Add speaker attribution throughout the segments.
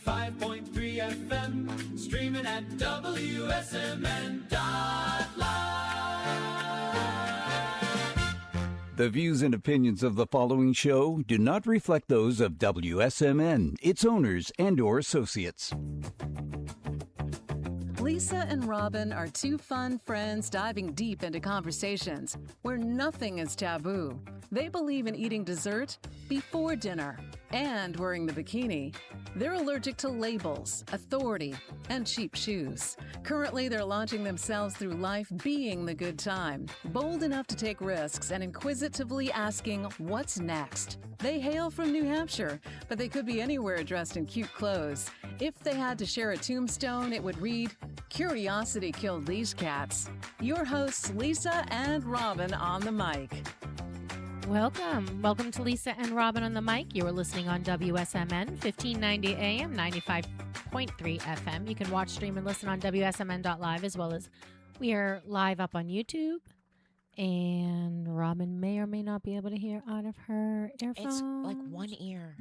Speaker 1: 95.3 FM, streaming at WSMN.live.
Speaker 2: The views and opinions of the following show do not reflect those of WSMN, its owners, and/or associates.
Speaker 3: Lisa and Robin are two fun friends diving deep into conversations where nothing is taboo. They believe in eating dessert before dinner and wearing the bikini. They're allergic to labels, authority, and cheap shoes. Currently, they're launching themselves through life being the good time, bold enough to take risks and inquisitively asking, what's next? They hail from New Hampshire, but they could be anywhere dressed in cute clothes. If they had to share a tombstone, it would read, "Curiosity killed these cats." Your hosts, Lisa and Robin on the mic.
Speaker 4: Welcome to Lisa and Robin on the mic. You are listening on WSMN 1590 AM, 95.3 FM. You can watch, stream, and listen on WSMN.live, as well as we are live up on YouTube. And Robin may or may not be able to hear out of her earphones.
Speaker 5: It's like one ear.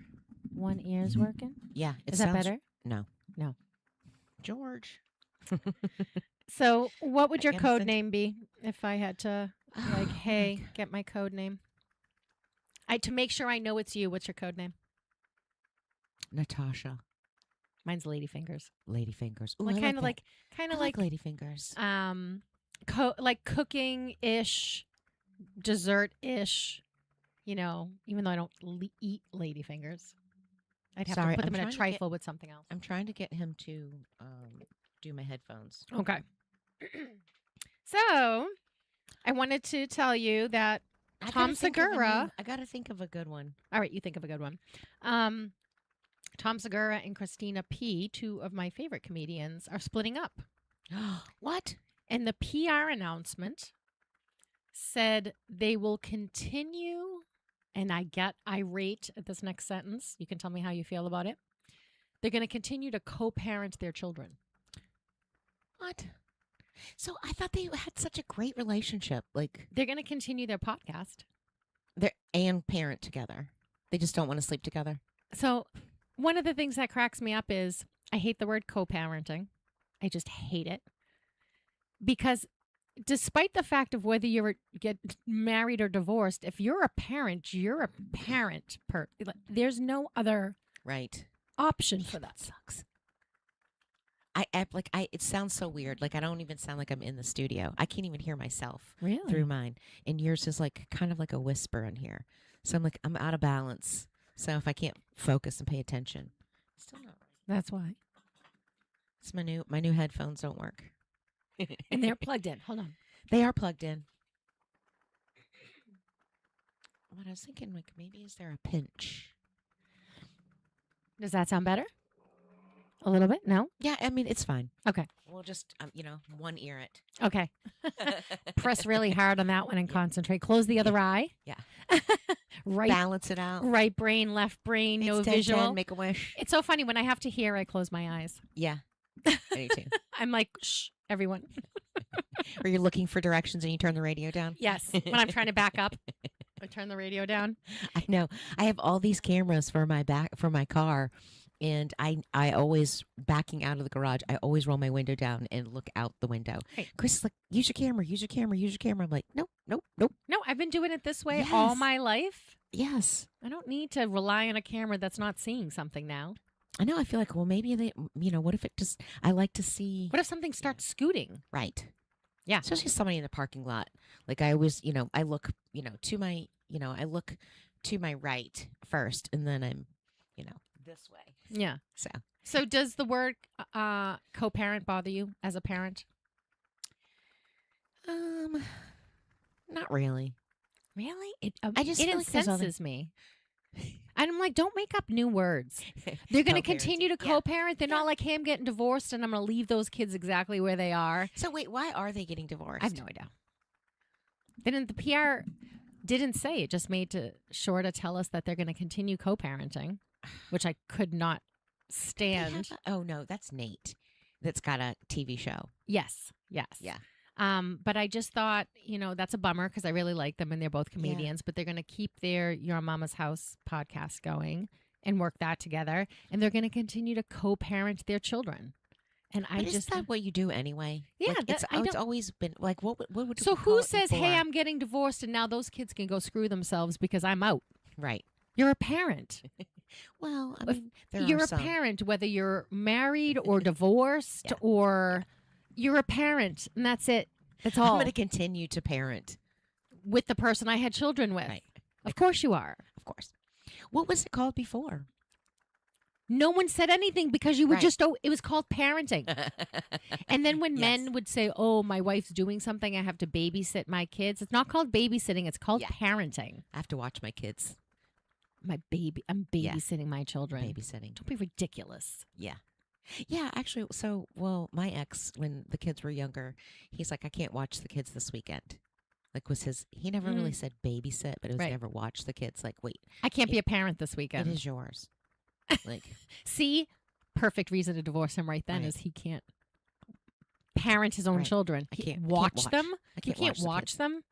Speaker 4: One ear is working?
Speaker 5: Yeah.
Speaker 4: Is that better?
Speaker 5: No.
Speaker 4: No.
Speaker 5: George.
Speaker 4: So what would your code
Speaker 5: Innocent.
Speaker 4: name be if I had to, like, hey, get my code name? To make sure I know it's you, what's your code name?
Speaker 5: Natasha.
Speaker 4: Mine's Ladyfingers.
Speaker 5: Ladyfingers. Ooh,
Speaker 4: Like
Speaker 5: I
Speaker 4: kind of
Speaker 5: that.
Speaker 4: like
Speaker 5: I like Ladyfingers.
Speaker 4: like cooking-ish, dessert-ish, you know, even though I don't eat ladyfingers. I'd have
Speaker 5: Sorry,
Speaker 4: to put
Speaker 5: I'm
Speaker 4: them in a
Speaker 5: trying to get-
Speaker 4: trifle with something else.
Speaker 5: I'm trying to get him to do my headphones.
Speaker 4: Okay. So, I wanted to tell you that
Speaker 5: I
Speaker 4: Tom
Speaker 5: gotta think of a
Speaker 4: Segura.
Speaker 5: new- I got to think of a good one.
Speaker 4: All right, you think of a good one. Tom Segura and Christina P., two of my favorite comedians, are splitting up.
Speaker 5: What?
Speaker 4: And the PR announcement said they will continue, and I get irate at this next sentence. You can tell me how you feel about it. They're going to continue to co-parent their children.
Speaker 5: What? So I thought they had such a great relationship. Like
Speaker 4: They're going to continue their podcast.
Speaker 5: they're and parent together. They just don't want to sleep together.
Speaker 4: So one of the things that cracks me up is I hate the word co-parenting. I just hate it. Because despite the fact of whether you get married or divorced, if you're a parent, you're a parent. There's no other
Speaker 5: Right.
Speaker 4: option for that.
Speaker 5: Sucks. It sounds so weird. Like I don't even sound like I'm in the studio. I can't even hear myself
Speaker 4: Really?
Speaker 5: through mine. And yours is like kind of like a whisper in here. So I'm like, I'm out of balance. So if I can't focus and pay attention, still not right.
Speaker 4: That's why.
Speaker 5: It's my new headphones don't work.
Speaker 4: And they're plugged in. Hold on.
Speaker 5: They are plugged in. What I was thinking, like maybe is there a pinch?
Speaker 4: Does that sound better? A little bit? No?
Speaker 5: Yeah, I mean it's fine.
Speaker 4: Okay.
Speaker 5: We'll just one ear it.
Speaker 4: Okay. Press really hard on that one and concentrate. Close the other eye.
Speaker 5: Yeah.
Speaker 4: Right.
Speaker 5: Balance it out.
Speaker 4: Right brain, left brain, no
Speaker 5: It's 10,
Speaker 4: visual.
Speaker 5: 10, make a wish.
Speaker 4: It's so funny. When I have to hear, I close my eyes.
Speaker 5: Yeah. I do too.
Speaker 4: I'm like, shh, everyone.
Speaker 5: Or you're looking for directions and you turn the radio down.
Speaker 4: Yes. When I'm trying to back up, I turn the radio down.
Speaker 5: I know. I have all these cameras for my car, and I always backing out of the garage. I always roll my window down and look out the window.
Speaker 4: Right.
Speaker 5: Chris is like, use your camera, use your camera, use your camera. I'm like, nope, nope, nope.
Speaker 4: No, I've been doing it this way all
Speaker 5: Yes.
Speaker 4: my life.
Speaker 5: Yes.
Speaker 4: I don't need to rely on a camera that's not seeing something now.
Speaker 5: I know. I feel like, well, maybe what if it just? I like to see.
Speaker 4: What if something starts scooting?
Speaker 5: Right.
Speaker 4: Yeah.
Speaker 5: Especially somebody in the parking lot. Like I always, I look, to my, I look to my right first, and then I'm, this way.
Speaker 4: Yeah.
Speaker 5: So
Speaker 4: So does the word co-parent bother you as a parent?
Speaker 5: not really.
Speaker 4: Really?
Speaker 5: I just
Speaker 4: it
Speaker 5: feel like there's other-
Speaker 4: incenses me. And I'm like, don't make up new words. They're going to
Speaker 5: Co-parenting.
Speaker 4: continue to
Speaker 5: Yeah.
Speaker 4: co-parent. They're not like, hey, I'm getting divorced and I'm going to leave those kids exactly where they are.
Speaker 5: So wait, why are they getting divorced?
Speaker 4: I have no idea. Didn't the PR didn't say it, just made sure to tell us that they're going to continue co-parenting, which I could not
Speaker 5: They
Speaker 4: stand.
Speaker 5: have oh no, that's Nate. That's got a TV show.
Speaker 4: Yes.
Speaker 5: Yeah.
Speaker 4: But I just thought, that's a bummer because I really like them and they're both comedians, but they're going to keep their Your Mama's House podcast going. and work that together. And they're going to continue to co-parent their children. And I
Speaker 5: But
Speaker 4: just
Speaker 5: isn't that what you do anyway?
Speaker 4: Yeah,
Speaker 5: Like,
Speaker 4: that- I
Speaker 5: it's
Speaker 4: don't-
Speaker 5: always been like what would
Speaker 4: so
Speaker 5: we call
Speaker 4: who
Speaker 5: it
Speaker 4: says, "Hey,
Speaker 5: before?
Speaker 4: I'm getting divorced," and now those kids can go screw themselves because I'm out?
Speaker 5: right?
Speaker 4: You're a parent.
Speaker 5: Well, I
Speaker 4: If
Speaker 5: mean, there
Speaker 4: You're
Speaker 5: are
Speaker 4: a
Speaker 5: some.
Speaker 4: parent, whether you're married or divorced,
Speaker 5: Yeah.
Speaker 4: or you're a parent, and that's it. That's
Speaker 5: I'm
Speaker 4: all.
Speaker 5: going to continue to parent.
Speaker 4: With the person I had children with.
Speaker 5: Right.
Speaker 4: Of course you are.
Speaker 5: Of course. What was it called before?
Speaker 4: No one said anything because you would
Speaker 5: Right.
Speaker 4: just, it was called parenting. And then when
Speaker 5: Yes.
Speaker 4: men would say, "Oh, my wife's doing something, I have to babysit my kids," it's not called babysitting, it's called
Speaker 5: Yeah.
Speaker 4: parenting.
Speaker 5: I have to watch my kids
Speaker 4: I'm
Speaker 5: Yeah.
Speaker 4: babysitting my children.
Speaker 5: babysitting.
Speaker 4: Don't be ridiculous.
Speaker 5: Yeah. Yeah, actually, my ex, when the kids were younger, he's like, I can't watch the kids this weekend. Like, he never really said babysit, but it was
Speaker 4: Right.
Speaker 5: never watch the kids. Like, wait,
Speaker 4: I can't be a parent this
Speaker 5: it
Speaker 4: weekend.
Speaker 5: is yours. Like,
Speaker 4: See, perfect reason to divorce him right then
Speaker 5: Right.
Speaker 4: is he can't parent his own
Speaker 5: Right.
Speaker 4: children.
Speaker 5: I
Speaker 4: He-
Speaker 5: can't
Speaker 4: watch
Speaker 5: watch.
Speaker 4: them.
Speaker 5: I
Speaker 4: You
Speaker 5: can't
Speaker 4: can't
Speaker 5: watch the
Speaker 4: watch
Speaker 5: kids.
Speaker 4: them.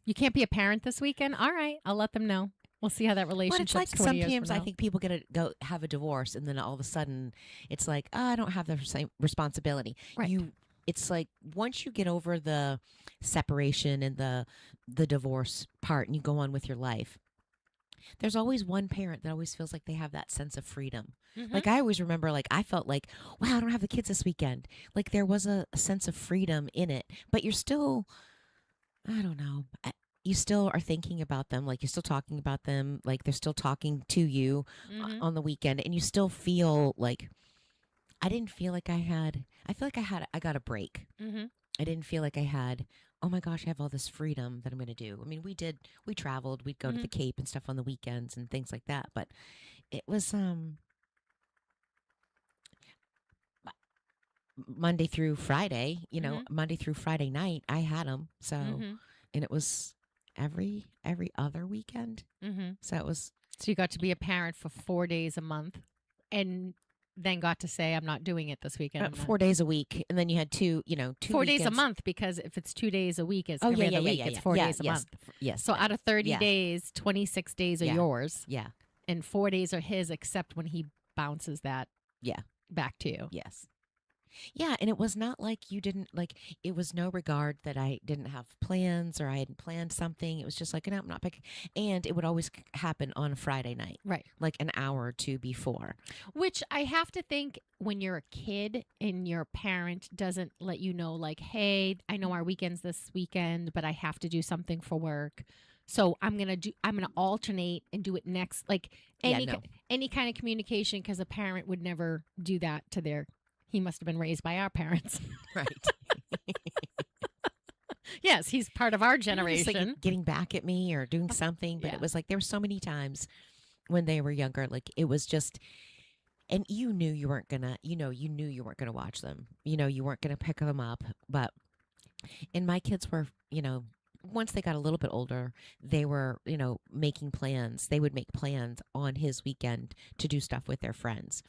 Speaker 4: You can't be a parent this weekend. All right, I'll let them know. We'll see how that
Speaker 5: But
Speaker 4: relationship.
Speaker 5: it's like sometimes I think people get to go have a divorce, and then all of a sudden it's like, oh, I don't have the same responsibility.
Speaker 4: Right.
Speaker 5: It's like once you get over the separation and the divorce part, and you go on with your life, there's always one parent that always feels like they have that sense of freedom.
Speaker 4: Mm-hmm.
Speaker 5: Like I always remember, like I felt like, wow, I don't have the kids this weekend. Like there was a sense of freedom in it, but you're still, I don't know. You still are thinking about them, like you're still talking about them, like they're still talking to you
Speaker 4: Mhm.
Speaker 5: on the weekend, and you still feel like I didn't feel like I feel like I got a break.
Speaker 4: Mhm.
Speaker 5: I didn't feel like I had, oh my gosh, I have all this freedom that I'm going to do. I mean, we traveled, we'd go to the Cape and stuff on the weekends and things like that, but it was Monday through Friday, Monday through Friday night, I had them. So,
Speaker 4: Mhm.
Speaker 5: and it was every other weekend.
Speaker 4: Mhm.
Speaker 5: So it was
Speaker 4: So you got to be a parent for 4 days a month, and then got to say, "I'm not doing it this weekend." I'm not."
Speaker 5: 4 days a week, and then you had two
Speaker 4: 4 days a
Speaker 5: weekends.
Speaker 4: month, because if it's 2 days a week, it's
Speaker 5: Oh
Speaker 4: every
Speaker 5: yeah,
Speaker 4: other
Speaker 5: yeah,
Speaker 4: week.
Speaker 5: yeah,
Speaker 4: It's
Speaker 5: yeah.
Speaker 4: 4
Speaker 5: Yeah,
Speaker 4: days a
Speaker 5: yes,
Speaker 4: month.
Speaker 5: Yes.
Speaker 4: So out of 30
Speaker 5: Yeah.
Speaker 4: days, 26 days are
Speaker 5: Yeah.
Speaker 4: yours,
Speaker 5: Yeah.
Speaker 4: and 4 days are his, except when he bounces that
Speaker 5: Yeah.
Speaker 4: back to you.
Speaker 5: Yes. Yeah, and it was not like you didn't it was no regard that I didn't have plans or I hadn't planned something. It was just like, no, I'm not picking. And it would always happen on a Friday night,
Speaker 4: Right.
Speaker 5: like an hour or two before.
Speaker 4: Which I have to think, when you're a kid and your parent doesn't let you know, like, "Hey, I know our weekend's this weekend, but I have to do something for work. So I'm going to alternate and do it next." Like
Speaker 5: Yeah,
Speaker 4: any
Speaker 5: no.
Speaker 4: any kind of communication, because a parent would never do that to their, he must have been raised by our parents.
Speaker 5: Right.
Speaker 4: Yes, he's part of our
Speaker 5: Just,
Speaker 4: generation.
Speaker 5: like, getting back at me or doing something, but
Speaker 4: Yeah.
Speaker 5: it was like there were so many times when they were younger, like it was just, and you knew you weren't gonna, you knew you weren't gonna watch them, you weren't gonna pick them up, but, and my kids were, once they got a little bit older, they were, making plans. They would make plans on his weekend to do stuff with their friends,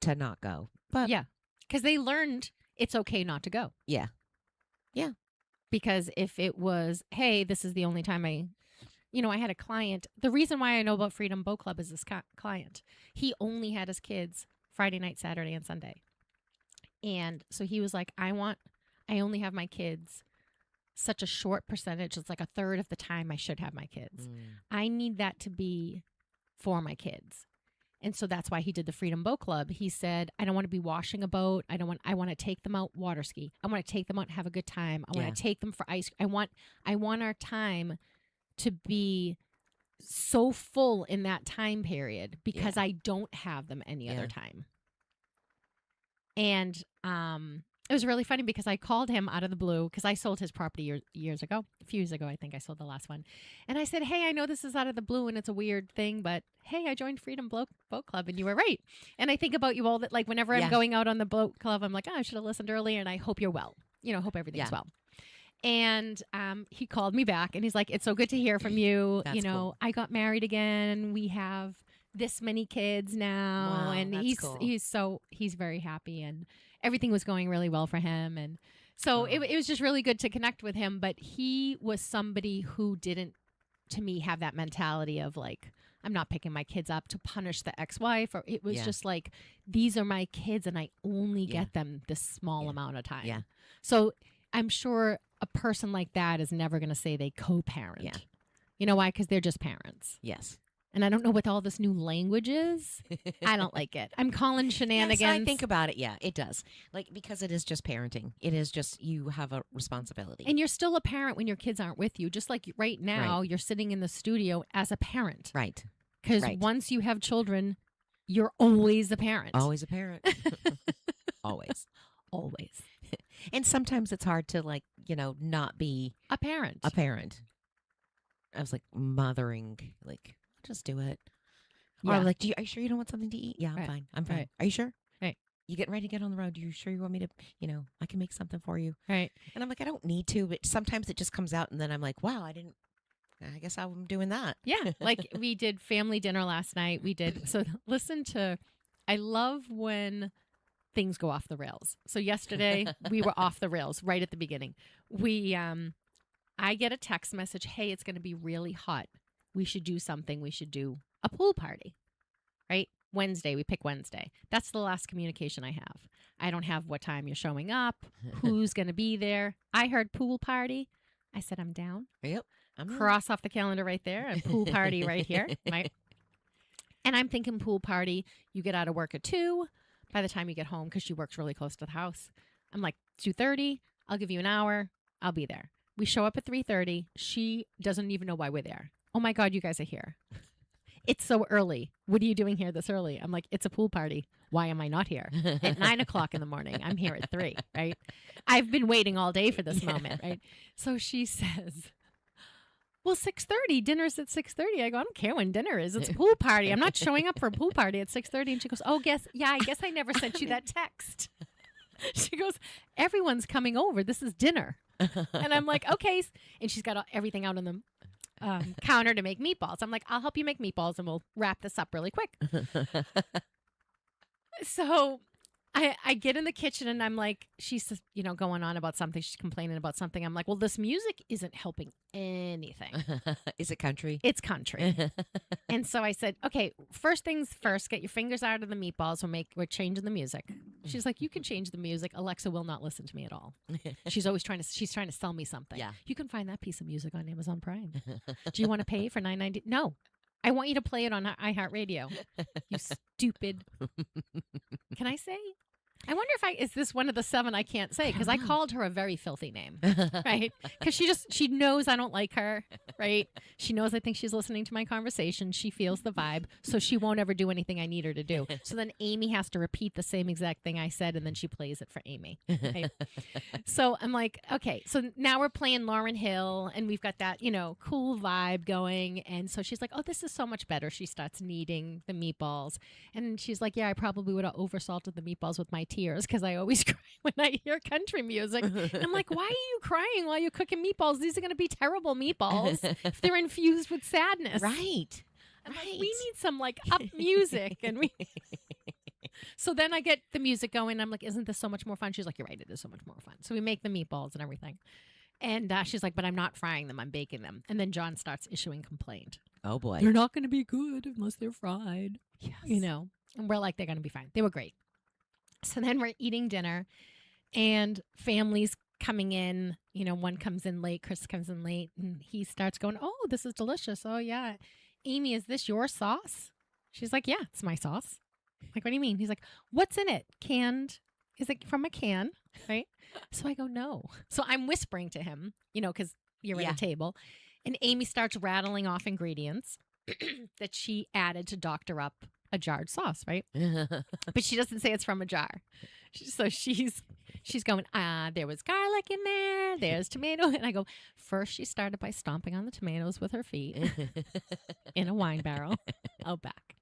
Speaker 5: to not go. But
Speaker 4: Yeah. Because they learned it's okay not to go.
Speaker 5: yeah,
Speaker 4: Because if it was, "Hey, this is the only time I had a client." The reason why I know about Freedom Boat Club is this client. He only had his kids Friday night, Saturday, and Sunday. And so he was like, I only have my kids such a short percentage. It's like a third of the time I should have my kids. I need that to be for my kids. And so that's why he did the Freedom Boat Club. He said, "I don't want to be washing a boat. I want to take them out water ski. I want to take them out and have a good time. I want
Speaker 5: Yeah.
Speaker 4: to take them for ice. I want our time to be so full in that time period, because I don't have them any other
Speaker 5: Yeah.
Speaker 4: time." And it was really funny because I called him out of the blue, because I sold his property years ago. A few years ago, I think I sold the last one. And I said, "Hey, I know this is out of the blue and it's a weird thing, but hey, I joined Freedom Boat Club and you were right." And I think about you all that, like, whenever I'm
Speaker 5: Yeah.
Speaker 4: going out on the boat club, I'm like, "Oh, I should have listened earlier, and I hope you're well. Hope everything's
Speaker 5: Yeah.
Speaker 4: well." And he called me back and he's like, "It's so good to hear from you.
Speaker 5: That's cool.
Speaker 4: I got married again. We have this many kids now."
Speaker 5: Wow,
Speaker 4: and
Speaker 5: that's cool.
Speaker 4: he's very happy, and everything was going really well for him. And so it was just really good to connect with him. But he was somebody who didn't, to me, have that mentality of like, I'm not picking my kids up to punish the ex-wife, or it was
Speaker 5: Yeah.
Speaker 4: just like, these are my kids and I only
Speaker 5: Yeah.
Speaker 4: get them this small
Speaker 5: Yeah.
Speaker 4: amount of time.
Speaker 5: Yeah.
Speaker 4: So I'm sure a person like that is never going to say they co-parent.
Speaker 5: Yeah.
Speaker 4: You know why? Because they're just parents.
Speaker 5: Yes.
Speaker 4: And I don't know what all this new language is. I don't like it. I'm calling shenanigans.
Speaker 5: Yes, I think about it. Yeah, it does. Like, because it is just parenting. It is just, you have a responsibility.
Speaker 4: and you're still a parent when your kids aren't with you. Just like right now, you're sitting in the studio as a parent.
Speaker 5: Right.
Speaker 4: Because
Speaker 5: Right.
Speaker 4: once you have children, you're always a parent.
Speaker 5: Always a parent. Always.
Speaker 4: Always.
Speaker 5: And sometimes it's hard to, like, not be
Speaker 4: A parent.
Speaker 5: a parent. I was like mothering, like, just do it. Or
Speaker 4: Yeah.
Speaker 5: like, are you sure you don't want something to eat? Yeah, I'm
Speaker 4: Right.
Speaker 5: fine. I'm fine.
Speaker 4: Right.
Speaker 5: Are you sure?
Speaker 4: Right.
Speaker 5: You getting ready to get on the road? You sure you want me to, I can make something for you?
Speaker 4: Right.
Speaker 5: And I'm like, I don't need to, but sometimes it just comes out and then I'm like, wow, I guess I'm doing that.
Speaker 4: Yeah. Like we did family dinner last night. We did. So I love when things go off the rails. So yesterday we were off the rails right at the beginning. I get a text message, hey, it's going to be really hot. We should do something. We should do a pool party, right? Wednesday, we pick Wednesday. That's the last communication I have. I don't have what time you're showing up, who's going to be there. I heard pool party. I said, I'm down.
Speaker 5: Yep. I'm in.
Speaker 4: Cross off the calendar right there and pool party right here. Right. And I'm thinking pool party, you get out of work at 2 by the time you get home because she works really close to the house. I'm like, 2:30, I'll give you an hour. I'll be there. We show up at 3:30. She doesn't even know why we're there. Oh my God, you guys are here. It's so early. What are you doing here this early? I'm like, it's a pool party. Why am I not here? At 9 o'clock in the morning. I'm here at 3, right? I've been waiting all day for this moment, right? So she says, well, 6:30. Dinner's at 6:30. I go, I don't care when dinner is. It's a pool party. I'm not showing up for a pool party at 6:30. And she goes, oh, I guess I never sent you that text. She goes, everyone's coming over. This is dinner. And I'm like, okay. And she's got everything out on the counter to make meatballs. I'm like, I'll help you make meatballs and we'll wrap this up really quick. So I get in the kitchen and I'm like, she's, going on about something. She's complaining about something. I'm like, well, this music isn't helping anything.
Speaker 5: Is it country?
Speaker 4: It's country. And so I said, okay, first things first, get your fingers out of the meatballs. We're changing the music. She's like, you can change the music. Alexa will not listen to me at all. She's trying to sell me something.
Speaker 5: Yeah.
Speaker 4: You can find that piece of music on Amazon Prime. Do you want to pay for $9.90? No. I want you to play it on iHeartRadio. You stupid. Can I say? I wonder is this one of the 7 I can't say? Because I called her a very filthy name, right? Because she knows I don't like her, right? She knows I think she's listening to my conversation. She feels the vibe, so she won't ever do anything I need her to do. So then Amy has to repeat the same exact thing I said, and then she plays it for Amy. Right? So I'm like, okay, so now we're playing Lauryn Hill, and we've got that, cool vibe going. And so she's like, oh, this is so much better. She starts kneading the meatballs. And she's like, yeah, I probably would have oversalted the meatballs with my tears because I always cry when I hear country music. And I'm like, why are you crying while you're cooking meatballs? These are going to be terrible meatballs if they're infused with sadness.
Speaker 5: Right.
Speaker 4: I'm like, we need some up music. And so then I get the music going. I'm like, isn't this so much more fun? She's like, you're right. It is so much more fun. So we make the meatballs and everything. And she's like, but I'm not frying them. I'm baking them. And then John starts issuing complaint.
Speaker 5: Oh, boy.
Speaker 4: They're not going to be good unless they're fried.
Speaker 5: Yes.
Speaker 4: And we're like, they're going to be fine. They were great. So then we're eating dinner and families coming in. One comes in late. Chris comes in late and he starts going, oh, this is delicious. Oh, yeah. Amy, is this your sauce? She's like, yeah, it's my sauce. Like, what do you mean? He's like, what's in it? Canned. Is it from a can? Right. So I go, no. So I'm whispering to him, because you're at a table. And Amy starts rattling off ingredients that she added to doctor up a jarred sauce, right? But she doesn't say it's from a jar. So she's going, there was garlic in there. There's tomato. And I go, first she started by stomping on the tomatoes with her feet in a wine barrel out back.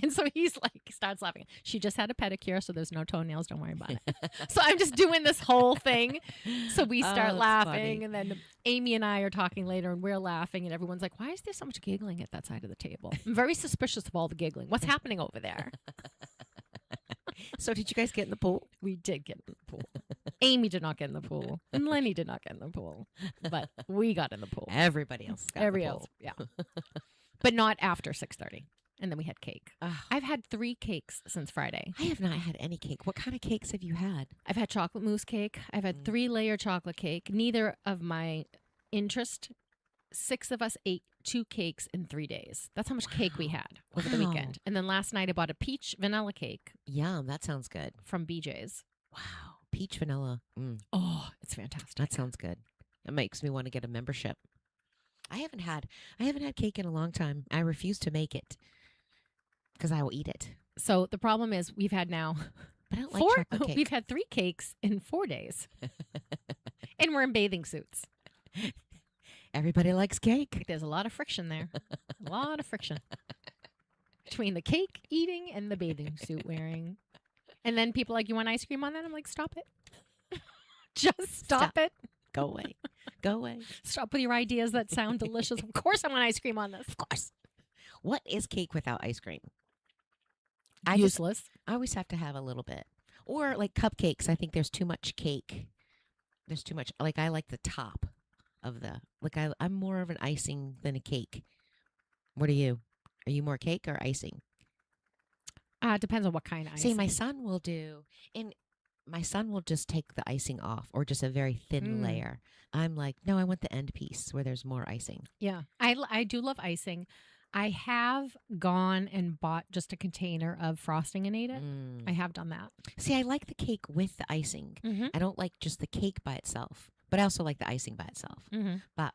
Speaker 4: And so he's like, starts laughing. She just had a pedicure, so there's no toenails. Don't worry about it. So I'm just doing this whole thing. So we start laughing.
Speaker 5: Funny.
Speaker 4: And then Amy and I are talking later and we're laughing. And everyone's like, why is there so much giggling at that side of the table? I'm very suspicious of all the giggling. What's happening over there?
Speaker 5: So did you guys get in the pool?
Speaker 4: We did get in the pool. Amy did not get in the pool. And Lenny did not get in the pool. But we got in the pool.
Speaker 5: Everybody else got in the pool.
Speaker 4: Yeah. but not after 6:30. And then we had cake.
Speaker 5: Ugh.
Speaker 4: I've had 3 cakes since Friday.
Speaker 5: I have not had any cake. What kind of cakes have you had?
Speaker 4: I've had chocolate mousse cake. I've had 3-layer chocolate cake. Neither of my interest. 6 of us ate 2 cakes in 3 days. That's how much cake we had over the
Speaker 5: Wow.
Speaker 4: weekend. And then last night I bought a peach vanilla cake
Speaker 5: Yum, that sounds good.
Speaker 4: from BJ's.
Speaker 5: Wow, peach vanilla.
Speaker 4: Oh, it's fantastic.
Speaker 5: That sounds good. That makes me want to get a membership. I haven't had cake in a long time. I refuse to make it because I will eat it.
Speaker 4: So the problem is we've had now
Speaker 5: But I don't like chocolate cake.
Speaker 4: we've had 3 cakes in 4 days. And we're in bathing suits.
Speaker 5: Everybody likes cake.
Speaker 4: There's a lot of friction there. A lot of friction between the cake eating and the bathing suit wearing. And then people are like, you want ice cream on that? I'm like, stop it. Just stop it.
Speaker 5: Go away. Go away.
Speaker 4: Stop with your ideas that sound delicious. Of course I want ice cream on this.
Speaker 5: Of course. What is cake without ice cream? I
Speaker 4: Useless.
Speaker 5: always have to have a little bit. Or like cupcakes. I think there's too much cake. There's too much. Like I like the top of the. Like I'm more of an icing than a cake. What are you? Are you more cake or icing?
Speaker 4: Depends on what kind of ice.
Speaker 5: See, my son will do, and my son will just take the icing off or just a very thin layer. I'm like, no, I want the end piece where there's more icing.
Speaker 4: Yeah. I do love icing. I have gone and bought just a container of frosting and ate it. I have done that.
Speaker 5: See, I like the cake with the icing.
Speaker 4: Mm-hmm.
Speaker 5: I don't like just the cake by itself, but I also like the icing by itself.
Speaker 4: Mm-hmm.
Speaker 5: But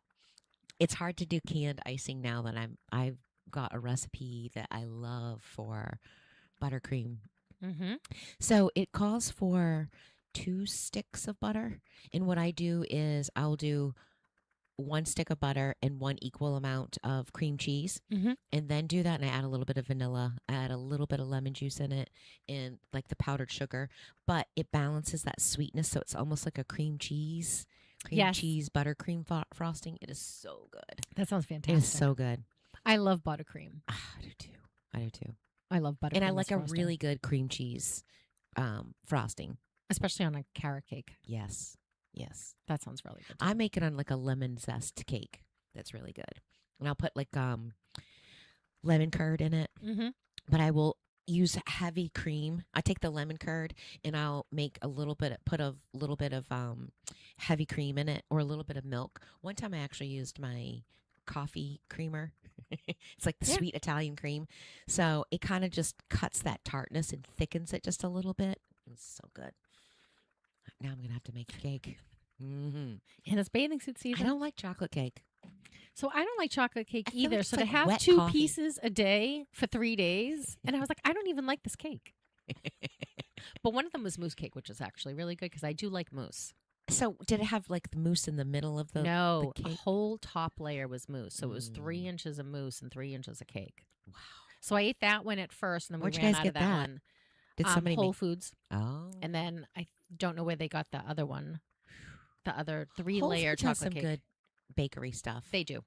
Speaker 5: it's hard to do canned icing now that I've got a recipe that I love for buttercream.
Speaker 4: Mm-hmm.
Speaker 5: So it calls for 2 sticks of butter. And what I do is I'll do 1 stick of butter and 1 equal amount of cream cheese.
Speaker 4: Mm-hmm.
Speaker 5: And then do that. And I add a little bit of vanilla. I add a little bit of lemon juice in it and like the powdered sugar. But it balances that sweetness. So it's almost like a cream cheese
Speaker 4: Yes.
Speaker 5: buttercream frosting. It is so good.
Speaker 4: That sounds
Speaker 5: It
Speaker 4: fantastic.
Speaker 5: is so good.
Speaker 4: I love buttercream.
Speaker 5: I do too. I do too.
Speaker 4: I love buttercream.
Speaker 5: And I like
Speaker 4: as
Speaker 5: a
Speaker 4: frosting,
Speaker 5: really good cream cheese frosting.
Speaker 4: especially on a carrot cake.
Speaker 5: Yes. Yes.
Speaker 4: That sounds really good.
Speaker 5: I make it on like a lemon zest cake. That's really good. And I'll put like lemon curd in it.
Speaker 4: Mm-hmm.
Speaker 5: But I will use heavy cream. I take the lemon curd and I'll make a little bit of heavy cream in it or a little bit of milk. One time I actually used my coffee creamer. It's like the
Speaker 4: Yeah.
Speaker 5: sweet Italian cream. So it kind of just cuts that tartness and thickens it just a little bit. It's so good. Now I'm going to have to make a cake. Mm-hmm.
Speaker 4: And it's bathing suit
Speaker 5: I
Speaker 4: season.
Speaker 5: don't like chocolate cake.
Speaker 4: So I don't like chocolate cake
Speaker 5: I feel
Speaker 4: either.
Speaker 5: like it's
Speaker 4: So
Speaker 5: like
Speaker 4: to have
Speaker 5: wet
Speaker 4: 2
Speaker 5: coffee.
Speaker 4: pieces a day for 3 days, and I was like, I don't even like this cake. But one of them was mousse cake, which is actually really good because I do like mousse.
Speaker 5: So did it have like the mousse in the middle of the
Speaker 4: No,
Speaker 5: the
Speaker 4: a
Speaker 5: cake?
Speaker 4: whole top layer was mousse. So it was 3 inches of mousse and 3 inches of cake. Wow. So I ate that one at first, and then
Speaker 5: Where'd
Speaker 4: we
Speaker 5: you
Speaker 4: ran
Speaker 5: guys
Speaker 4: out
Speaker 5: get
Speaker 4: of that,
Speaker 5: that?
Speaker 4: one.
Speaker 5: Did somebody
Speaker 4: Whole
Speaker 5: make?
Speaker 4: Foods.
Speaker 5: Oh,
Speaker 4: And then I don't know where they got the other one. The other
Speaker 5: Whole
Speaker 4: 3-layer
Speaker 5: Foods has
Speaker 4: chocolate
Speaker 5: some
Speaker 4: cake.
Speaker 5: good bakery stuff.
Speaker 4: They do.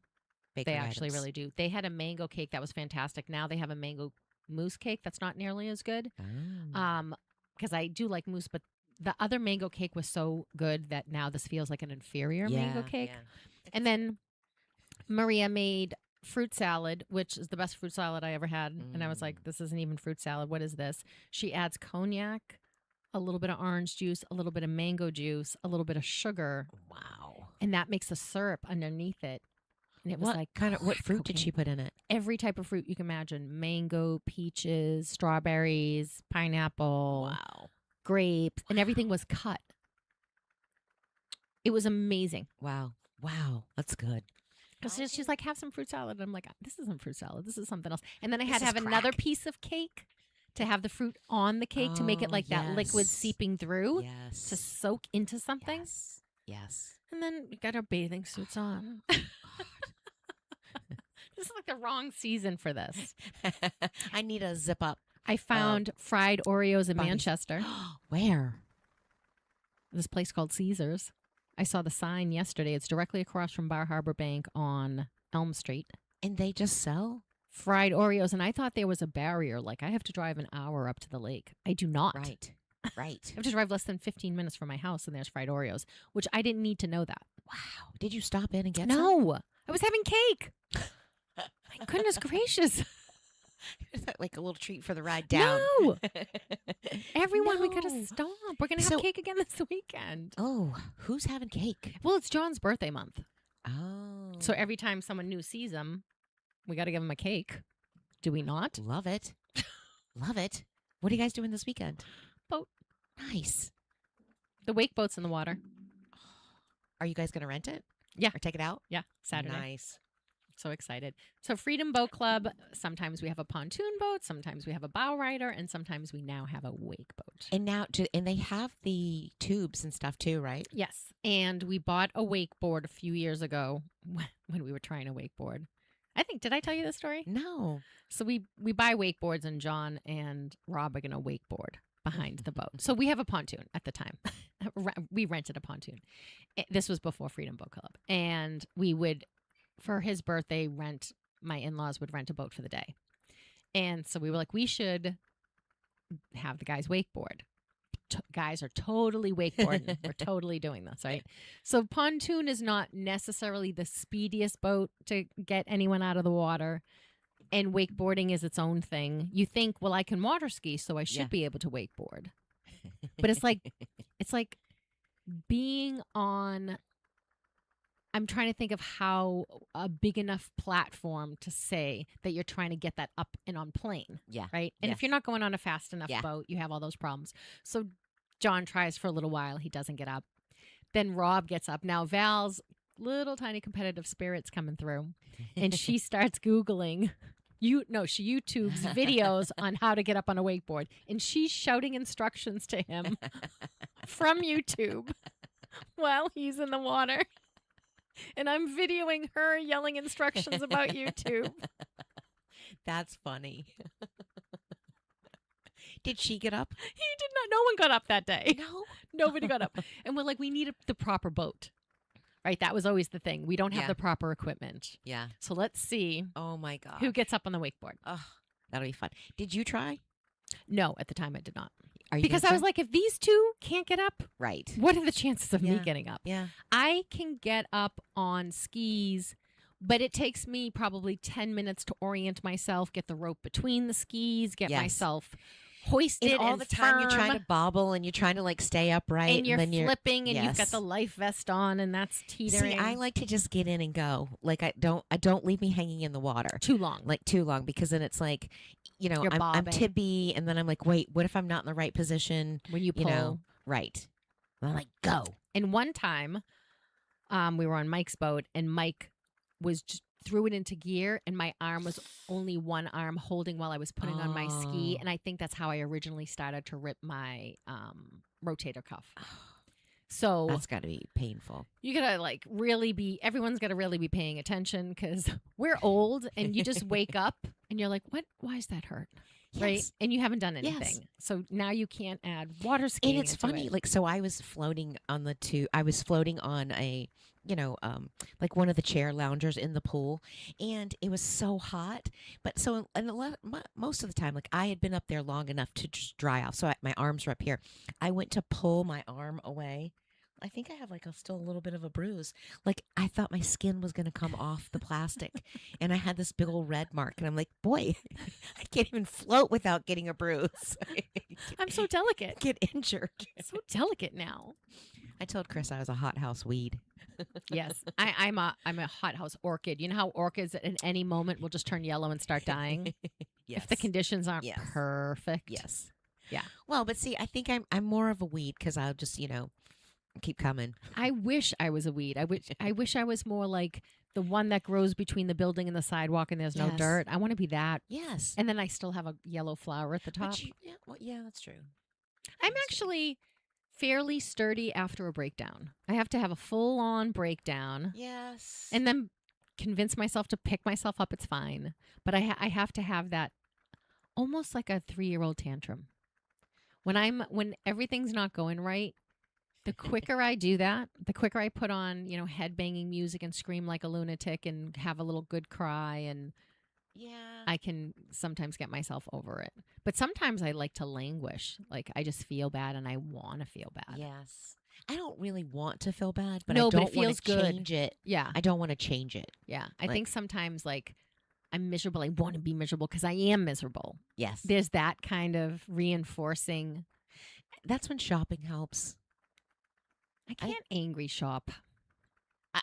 Speaker 5: Bakery
Speaker 4: They actually
Speaker 5: items.
Speaker 4: really do. They had a mango cake that was fantastic. Now they have a mango mousse cake that's not nearly as good.
Speaker 5: Oh.
Speaker 4: Because I do like mousse, but the other mango cake was so good that now this feels like an inferior mango cake.
Speaker 5: yeah.
Speaker 4: And then Maria made fruit salad, which is the best fruit salad I ever had. And I was like, this isn't even fruit salad. What is this? She adds cognac, a little bit of orange juice, a little bit of mango juice, a little bit of sugar,
Speaker 5: Wow.
Speaker 4: and that makes a syrup underneath it. And it was
Speaker 5: What
Speaker 4: like
Speaker 5: what
Speaker 4: crack
Speaker 5: fruit did she
Speaker 4: cocaine.
Speaker 5: put in it?
Speaker 4: Every type of fruit you can imagine: mango, peaches, strawberries, pineapple,
Speaker 5: Wow.
Speaker 4: grapes, and everything was cut. It was amazing.
Speaker 5: Wow. Wow. That's good.
Speaker 4: Because she's like, have some fruit salad. And I'm like, this isn't fruit salad. This is something else. And then I
Speaker 5: This
Speaker 4: had to
Speaker 5: is
Speaker 4: have another
Speaker 5: crack.
Speaker 4: piece of cake to have the fruit on the cake to make it
Speaker 5: Oh,
Speaker 4: like that liquid
Speaker 5: yes.
Speaker 4: seeping through
Speaker 5: Yes.
Speaker 4: to soak into something.
Speaker 5: Yes. Yes.
Speaker 4: And then we got our bathing suits on. This is like the wrong season for this.
Speaker 5: I need a zip up.
Speaker 4: I found fried Oreos in
Speaker 5: bunnies.
Speaker 4: Manchester.
Speaker 5: Where?
Speaker 4: This place called Caesars. I saw the sign yesterday. It's directly across from Bar Harbor Bank on Elm Street.
Speaker 5: And they just sell?
Speaker 4: Fried Oreos. And I thought there was a barrier. Like I have to drive an hour up to the lake. I do not.
Speaker 5: Right. Right.
Speaker 4: I have to drive less than 15 minutes from my house and there's fried Oreos, which I didn't need to know that.
Speaker 5: Wow. Did you stop in and get some?
Speaker 4: No, I was having cake. My goodness gracious.
Speaker 5: Is that like a little treat for the ride down?
Speaker 4: No. Everyone, we got to
Speaker 5: No.
Speaker 4: stop. We're going to have
Speaker 5: So-
Speaker 4: cake again this weekend.
Speaker 5: Oh, who's having cake?
Speaker 4: Well, it's John's birthday month.
Speaker 5: Oh.
Speaker 4: So every time someone new sees him, we got to give him a cake. Do we not?
Speaker 5: Love it. Love it. What are you guys doing this weekend?
Speaker 4: Boat.
Speaker 5: Nice.
Speaker 4: The wake boat's in the water.
Speaker 5: Are you guys going to rent it?
Speaker 4: Yeah.
Speaker 5: Or take it out?
Speaker 4: Yeah, Saturday.
Speaker 5: Nice.
Speaker 4: So excited. So Freedom Boat Club, sometimes we have a pontoon boat, sometimes we have a bow rider, and sometimes we now have a wake boat.
Speaker 5: And now, and they have the tubes and stuff too, right?
Speaker 4: Yes. And we bought a wakeboard a few years ago when we were trying to wakeboard. I think, did I tell you this story?
Speaker 5: No.
Speaker 4: So we buy wakeboards, and John and Rob are going to wakeboard behind the boat. So we have a pontoon at the time. We rented a pontoon. This was before Freedom Boat Club. And we would, for his birthday, my in-laws would rent a boat for the day. And so we were like, we should have the guys wakeboard. Guys are totally wakeboarding. We're totally doing this, right? So pontoon is not necessarily the speediest boat to get anyone out of the water. And wakeboarding is its own thing. You think, well, I can water ski, so I should
Speaker 5: Yeah.
Speaker 4: be able to wakeboard. But it's like being on, I'm trying to think of how a big enough platform to say that you're trying to get that up and on plane,
Speaker 5: Yeah.
Speaker 4: right? And if
Speaker 5: Yes.
Speaker 4: you're not going on a fast enough
Speaker 5: Yeah.
Speaker 4: boat, you have all those problems. So John tries for a little while. He doesn't get up. Then Rob gets up. Now Val's little tiny competitive spirit's coming through. And she starts Googling. She YouTubes videos on how to get up on a wakeboard. And she's shouting instructions to him from YouTube while he's in the water. And I'm videoing her yelling instructions about YouTube.
Speaker 5: That's funny. Did she get up?
Speaker 4: He did not. No one got up that day.
Speaker 5: No.
Speaker 4: Nobody got up. And we're like, we need the proper boat. Right? That was always the thing. We don't have
Speaker 5: Yeah.
Speaker 4: the proper equipment.
Speaker 5: Yeah.
Speaker 4: So let's see
Speaker 5: Oh my God.
Speaker 4: who gets up on the wakeboard.
Speaker 5: Oh, that'll be fun. Did you try?
Speaker 4: No, at the time I did not.
Speaker 5: Are you
Speaker 4: Because
Speaker 5: gonna
Speaker 4: I was
Speaker 5: try?
Speaker 4: like, if these two can't get up,
Speaker 5: Right.
Speaker 4: what are the chances of me
Speaker 5: Yeah.
Speaker 4: getting up?
Speaker 5: Yeah.
Speaker 4: I can get up on skis, but it takes me probably 10 minutes to orient myself, get the rope between the skis, get
Speaker 5: Yes.
Speaker 4: myself hoisted
Speaker 5: And all
Speaker 4: and
Speaker 5: the time you're trying
Speaker 4: firm,
Speaker 5: to bobble and you're trying to like stay upright
Speaker 4: and you're
Speaker 5: then you're
Speaker 4: flipping and you've got
Speaker 5: Yes.
Speaker 4: the life vest on and that's teetering.
Speaker 5: See, I like to just get in and go. Like I don't leave me hanging in the water
Speaker 4: too long.
Speaker 5: like too long because then it's like,
Speaker 4: You're
Speaker 5: I'm
Speaker 4: bobbing.
Speaker 5: tibby and then I'm like, wait, what if I'm not in the right position?
Speaker 4: When you
Speaker 5: You
Speaker 4: pull.
Speaker 5: know, right. And I'm like, go.
Speaker 4: And one time, we were on Mike's boat, and Mike was just threw it into gear, and my arm was only one arm holding while I was putting on my ski,
Speaker 5: Oh.
Speaker 4: and I think that's how I originally started to rip my rotator cuff. So
Speaker 5: That's got to be painful.
Speaker 4: you gotta everyone's gotta really be paying attention because we're old, and you just wake up and you're like, what? Why does that hurt? Right?
Speaker 5: Yes.
Speaker 4: And you haven't done
Speaker 5: Yes.
Speaker 4: anything. So now you can't add water skiing.
Speaker 5: And it's
Speaker 4: into
Speaker 5: funny,
Speaker 4: it.
Speaker 5: like, so I was floating on I was floating on a, like one of the chair loungers in the pool, and it was so hot. But so, most of the time, like, I had been up there long enough to just dry off. So my arms were up here. I went to pull my arm away. I think I have like still a little bit of a bruise. Like I thought my skin was going to come off the plastic, and I had this big old red mark. And I'm like, boy, I can't even float without getting a bruise.
Speaker 4: I'm so delicate.
Speaker 5: Get injured.
Speaker 4: So delicate now.
Speaker 5: I told Chris I was a hothouse weed.
Speaker 4: Yes, I'm a hothouse orchid. You know how orchids at any moment will just turn yellow and start dying
Speaker 5: Yes.
Speaker 4: if the conditions aren't
Speaker 5: Yes.
Speaker 4: perfect.
Speaker 5: Yes.
Speaker 4: Yeah.
Speaker 5: Well, but see, I think I'm more of a weed because I'll just keep coming.
Speaker 4: I wish I was a weed. I wish I was more like the one that grows between the building and the sidewalk and there's no
Speaker 5: Yes.
Speaker 4: dirt. I want to be that.
Speaker 5: Yes.
Speaker 4: And then I still have a yellow flower at the top.
Speaker 5: Yeah, that's true.
Speaker 4: I'm
Speaker 5: That's true.
Speaker 4: actually fairly sturdy after a breakdown. I have to have a full-on breakdown.
Speaker 5: Yes.
Speaker 4: And then convince myself to pick myself up. It's fine. But I have to have that almost like a 3-year-old tantrum. When everything's not going right, the quicker I do that, the quicker I put on, head banging music and scream like a lunatic and have a little good cry, and
Speaker 5: yeah.
Speaker 4: I can sometimes get myself over it. But sometimes I like to languish. Like I just feel bad and I want to feel bad.
Speaker 5: Yes. I don't really want to feel bad, but
Speaker 4: No,
Speaker 5: I
Speaker 4: but it
Speaker 5: don't want
Speaker 4: feels
Speaker 5: to
Speaker 4: good.
Speaker 5: change it.
Speaker 4: Yeah.
Speaker 5: I don't want to change it.
Speaker 4: Yeah. I
Speaker 5: Like-
Speaker 4: think sometimes like I'm miserable. I want to be miserable because I am miserable.
Speaker 5: Yes.
Speaker 4: There's that kind of reinforcing.
Speaker 5: That's when shopping helps.
Speaker 4: I can't angry shop.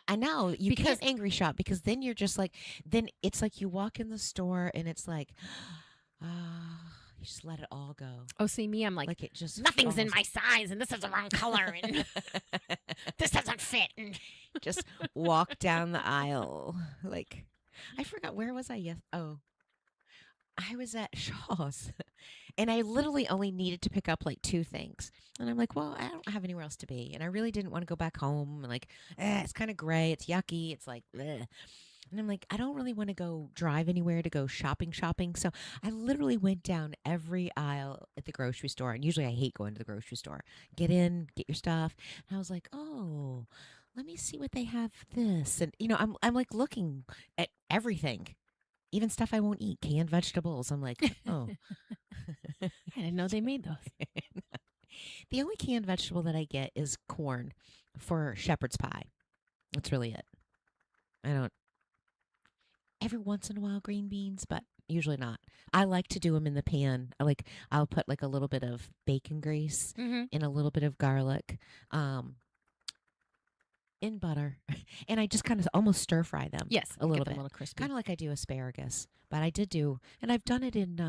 Speaker 5: I know you
Speaker 4: Because-
Speaker 5: can't angry shop because then you're just like, then it's like you walk in the store and it's like, you just let it all go.
Speaker 4: Oh, see me, I'm like
Speaker 5: It just
Speaker 4: nothing's in
Speaker 5: falls.
Speaker 4: my size, and this is the wrong color, and this doesn't fit. And
Speaker 5: Just walk down the aisle. Like, I forgot, where was I? Yes. Oh, I was at Shaw's and I literally only needed to pick up like 2 things. And I'm like, well, I don't have anywhere else to be. And I really didn't want to go back home. And like, it's kind of gray. It's yucky. It's like, bleh. And I'm like, I don't really want to go drive anywhere to go shopping. So I literally went down every aisle at the grocery store. And usually I hate going to the grocery store. Get in, get your stuff. And I was like, oh, let me see what they have this. And, I'm like looking at everything, even stuff I won't eat, canned vegetables. I'm like, oh.
Speaker 4: I didn't know they made those.
Speaker 5: The only canned vegetable that I get is corn for shepherd's pie. That's really it. I don't. Every once in a while, green beans, but usually not. I like to do them in the pan. I'll put like a little bit of bacon grease
Speaker 4: Mm-hmm.
Speaker 5: and a little bit of garlic, in butter, and I just kind of almost stir fry them.
Speaker 4: Yes,
Speaker 5: a little
Speaker 4: get them
Speaker 5: bit,
Speaker 4: a little crispy.
Speaker 5: kind of like I do asparagus. But I did do, and I've done it in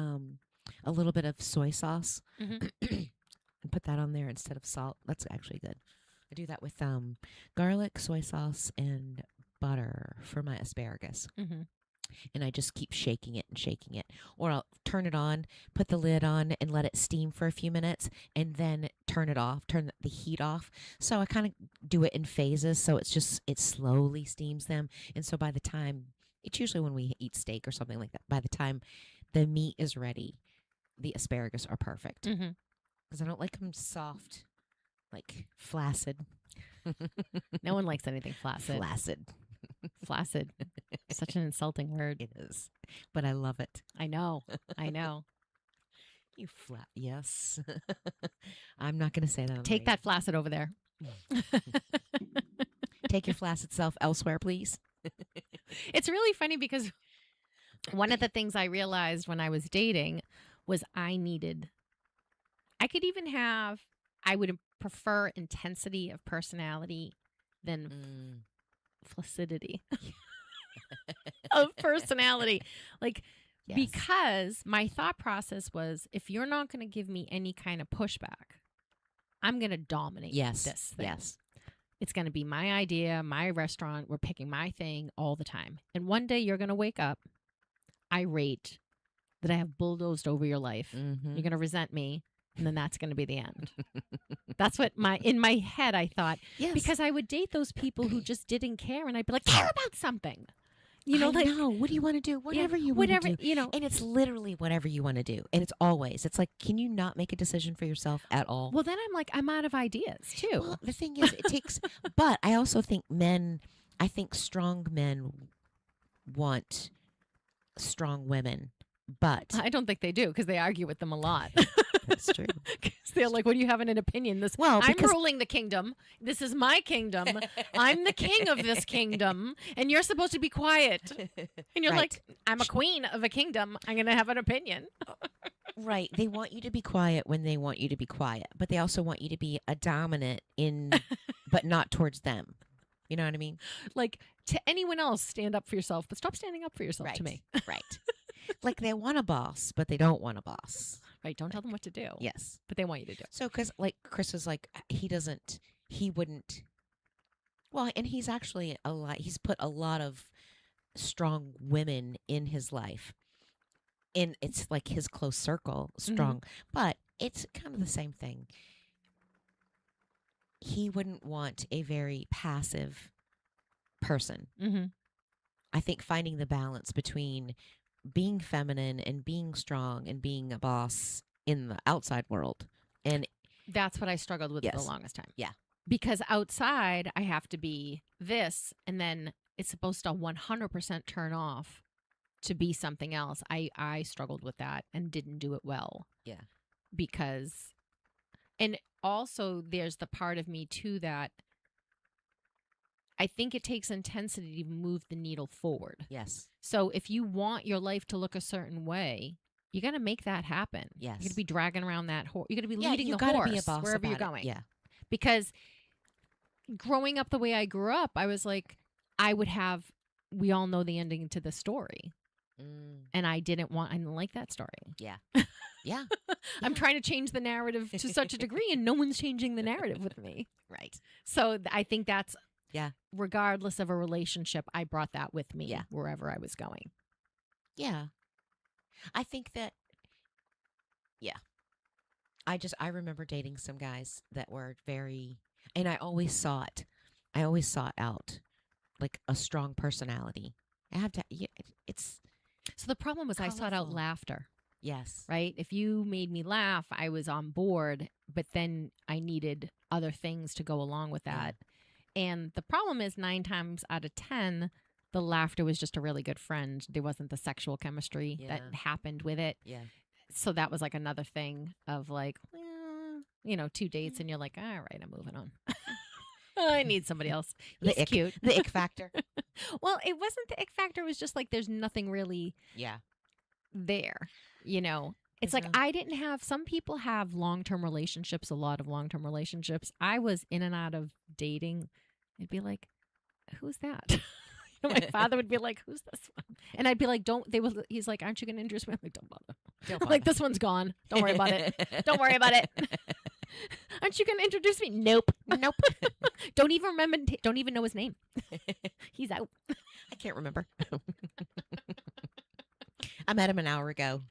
Speaker 5: a little bit of soy sauce,
Speaker 4: Mhm.
Speaker 5: and put that on there instead of salt. That's actually good. I do that with garlic, soy sauce, and butter for my asparagus.
Speaker 4: Mm-hmm.
Speaker 5: And I just keep shaking it. Or I'll turn it on, put the lid on, and let it steam for a few minutes, and then turn it off, turn the heat off. So I kind of do it in phases. So it slowly steams them. And so by the time, it's usually when we eat steak or something like that, by the time the meat is ready, the asparagus are perfect.
Speaker 4: Mm-hmm.
Speaker 5: Because I don't like them soft, like flaccid.
Speaker 4: No one likes anything flaccid.
Speaker 5: Flaccid.
Speaker 4: Flaccid. Such an insulting word.
Speaker 5: It is. But I love it.
Speaker 4: I know. I know.
Speaker 5: You yes. I'm not going to say that. On the
Speaker 4: Take
Speaker 5: radio.
Speaker 4: that flaccid over there.
Speaker 5: Take your flaccid self elsewhere, please.
Speaker 4: It's really funny because one of the things I realized when I was dating was I would prefer intensity of personality than flaccidity of personality. Like,
Speaker 5: Yes.
Speaker 4: because my thought process was, if you're not going to give me any kind of pushback, I'm going to dominate
Speaker 5: Yes.
Speaker 4: this thing.
Speaker 5: Yes.
Speaker 4: It's going to be my idea, my restaurant. We're picking my thing all the time. And one day you're going to wake up irate that I have bulldozed over your life.
Speaker 5: Mm-hmm.
Speaker 4: You're going to resent me. And then that's going to be the end. That's what in my head I thought.
Speaker 5: Yes.
Speaker 4: Because I would date those people who just didn't care. And I'd be like, care about something. You know,
Speaker 5: I know. What do you want to do? Whatever you want to do.
Speaker 4: you know.
Speaker 5: And it's literally whatever you want to do. And it's like, can you not make a decision for yourself at all?
Speaker 4: Well, then I'm like, I'm out of ideas too.
Speaker 5: Well, the thing is, it takes, but I also think strong men want strong women, but
Speaker 4: I don't think they do because they argue with them a lot.
Speaker 5: that's true.
Speaker 4: 'Cause they're like, what do you have an opinion?
Speaker 5: Well,
Speaker 4: I'm
Speaker 5: because-
Speaker 4: ruling the kingdom. This is my kingdom. I'm the king of this kingdom. And you're supposed to be quiet. And you're
Speaker 5: Right.
Speaker 4: like, I'm a queen of a kingdom. I'm going to have an opinion.
Speaker 5: Right. They want you to be quiet when they want you to be quiet, but they also want you to be a dominant but not towards them. You know what I mean?
Speaker 4: Like, to anyone else, stand up for yourself, but stop standing up for yourself
Speaker 5: Right.
Speaker 4: to me.
Speaker 5: Right. Like they want a boss, but they don't want a boss.
Speaker 4: Right? Don't tell them what to do.
Speaker 5: Yes.
Speaker 4: But they want you to do it.
Speaker 5: So, because like Chris was like, he wouldn't. Well, and he's actually he's put a lot of strong women in his life. And it's like his close circle, strong. But it's kind of the same thing. He wouldn't want a very passive person.
Speaker 4: Mm-hmm.
Speaker 5: I think finding the balance between being feminine and being strong and being a boss in the outside world. And
Speaker 4: That's what I struggled with for
Speaker 5: Yes.
Speaker 4: the longest time.
Speaker 5: Yeah.
Speaker 4: Because outside, I have to be this, and then it's supposed to 100% turn off to be something else. I struggled with that and didn't do it well.
Speaker 5: Yeah.
Speaker 4: Because, and also there's the part of me too that I think it takes intensity to move the needle forward.
Speaker 5: Yes.
Speaker 4: So if you want your life to look a certain way, you got to make that happen.
Speaker 5: Yes.
Speaker 4: You're going to be dragging around that horse. You're going to be
Speaker 5: Yeah,
Speaker 4: leading
Speaker 5: you
Speaker 4: the
Speaker 5: gotta
Speaker 4: horse
Speaker 5: be a boss
Speaker 4: wherever you're
Speaker 5: about it.
Speaker 4: going.
Speaker 5: Yeah.
Speaker 4: Because growing up the way I grew up, I was like, I would have, we all know the ending to the story.
Speaker 5: Mm,
Speaker 4: And I didn't like that story.
Speaker 5: yeah. Yeah.
Speaker 4: I'm trying to change the narrative to such a degree, and no one's changing the narrative with me.
Speaker 5: Right.
Speaker 4: So I think that's,
Speaker 5: Yeah.
Speaker 4: regardless of a relationship, I brought that with me
Speaker 5: Yeah.
Speaker 4: wherever I was going.
Speaker 5: Yeah. I think that, yeah. I remember dating some guys that were very, and I always sought out like a strong personality. I have to, it's,
Speaker 4: So the problem was I sought out
Speaker 5: Colorful.
Speaker 4: laughter,
Speaker 5: yes.
Speaker 4: right? If you made me laugh, I was on board, but then I needed other things to go along with that. And the problem is 9 times out of 10, the laughter was just a really good friend. There wasn't the sexual chemistry that
Speaker 5: Yeah.
Speaker 4: happened with it.
Speaker 5: Yeah.
Speaker 4: So that was like another thing of like, 2 dates and you're like, all right, I'm moving on. I need somebody else.
Speaker 5: The
Speaker 4: He's
Speaker 5: ick-
Speaker 4: cute.
Speaker 5: The ick factor.
Speaker 4: Well, it wasn't the ick factor. It was just like there's nothing really
Speaker 5: Yeah.
Speaker 4: there. It's like
Speaker 5: Mhm.
Speaker 4: I didn't have, some people have long-term relationships, a lot of long-term relationships. I was in and out of dating. It'd be like, who's that? My father would be like, who's this one? And I'd be like, he's like, aren't you going to introduce me? I'm like, don't bother.
Speaker 5: Don't
Speaker 4: I'm like,
Speaker 5: bother.
Speaker 4: this one's gone. Don't worry about it. Don't worry about it. Aren't you going to introduce me? Nope.
Speaker 5: Nope.
Speaker 4: Don't even remember. Don't even know his name. He's out.
Speaker 5: I can't remember. I met him an hour ago.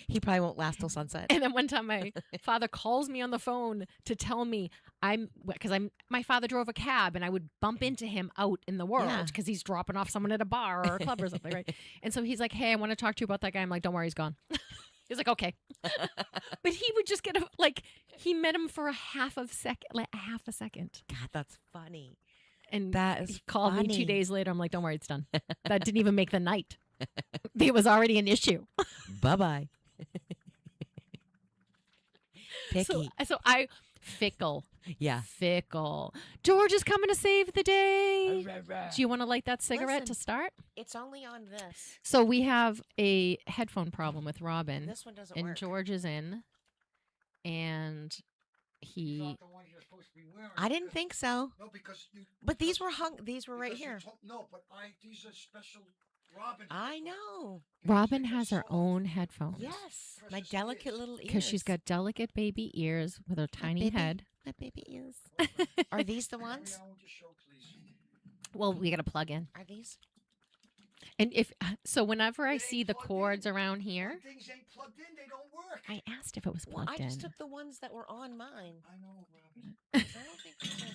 Speaker 5: He probably won't last till sunset.
Speaker 4: And then one time my father calls me on the phone to tell me my father drove a cab and I would bump into him out in the world
Speaker 5: Yeah.
Speaker 4: because he's dropping off someone at a bar or a club or something, right? And so he's like, hey, I want to talk to you about that guy. I'm like, don't worry, he's gone. He's like, okay. But he would just get he met him for a half a second.
Speaker 5: God, that's funny.
Speaker 4: And
Speaker 5: That is
Speaker 4: he called me 2
Speaker 5: funny.
Speaker 4: days later. I'm like, don't worry, it's done. That didn't even make the night. It was already an issue.
Speaker 5: Bye-bye. Picky.
Speaker 4: So I fickle.
Speaker 5: Yeah.
Speaker 4: Fickle. George is coming to save the day. Do you want to light that cigarette
Speaker 5: Listen.
Speaker 4: to start?
Speaker 5: It's only on this.
Speaker 4: So we have a headphone problem with Robin,
Speaker 5: This one doesn't
Speaker 4: and
Speaker 5: work.
Speaker 4: George is in, and he.
Speaker 5: I didn't think so.
Speaker 6: No, because
Speaker 5: But these were right
Speaker 6: because you
Speaker 5: here.
Speaker 6: no, but these are special Robin.
Speaker 5: I know.
Speaker 4: Robin has her own headphones.
Speaker 5: Yes. My
Speaker 6: Precious
Speaker 5: delicate
Speaker 6: ears.
Speaker 5: little ears.
Speaker 4: Because she's got delicate baby ears with her tiny
Speaker 5: baby.
Speaker 4: head.
Speaker 5: My baby ears. Are these the ones?
Speaker 4: Well, we got to plug in.
Speaker 5: Are these?
Speaker 4: And whenever I see the cords around here,
Speaker 6: Things ain't plugged in, they don't work.
Speaker 4: I asked if it was
Speaker 5: Well,
Speaker 4: plugged
Speaker 5: I
Speaker 4: in.
Speaker 5: just took the ones that were on mine.
Speaker 6: I know, Robin.
Speaker 5: I don't think these are-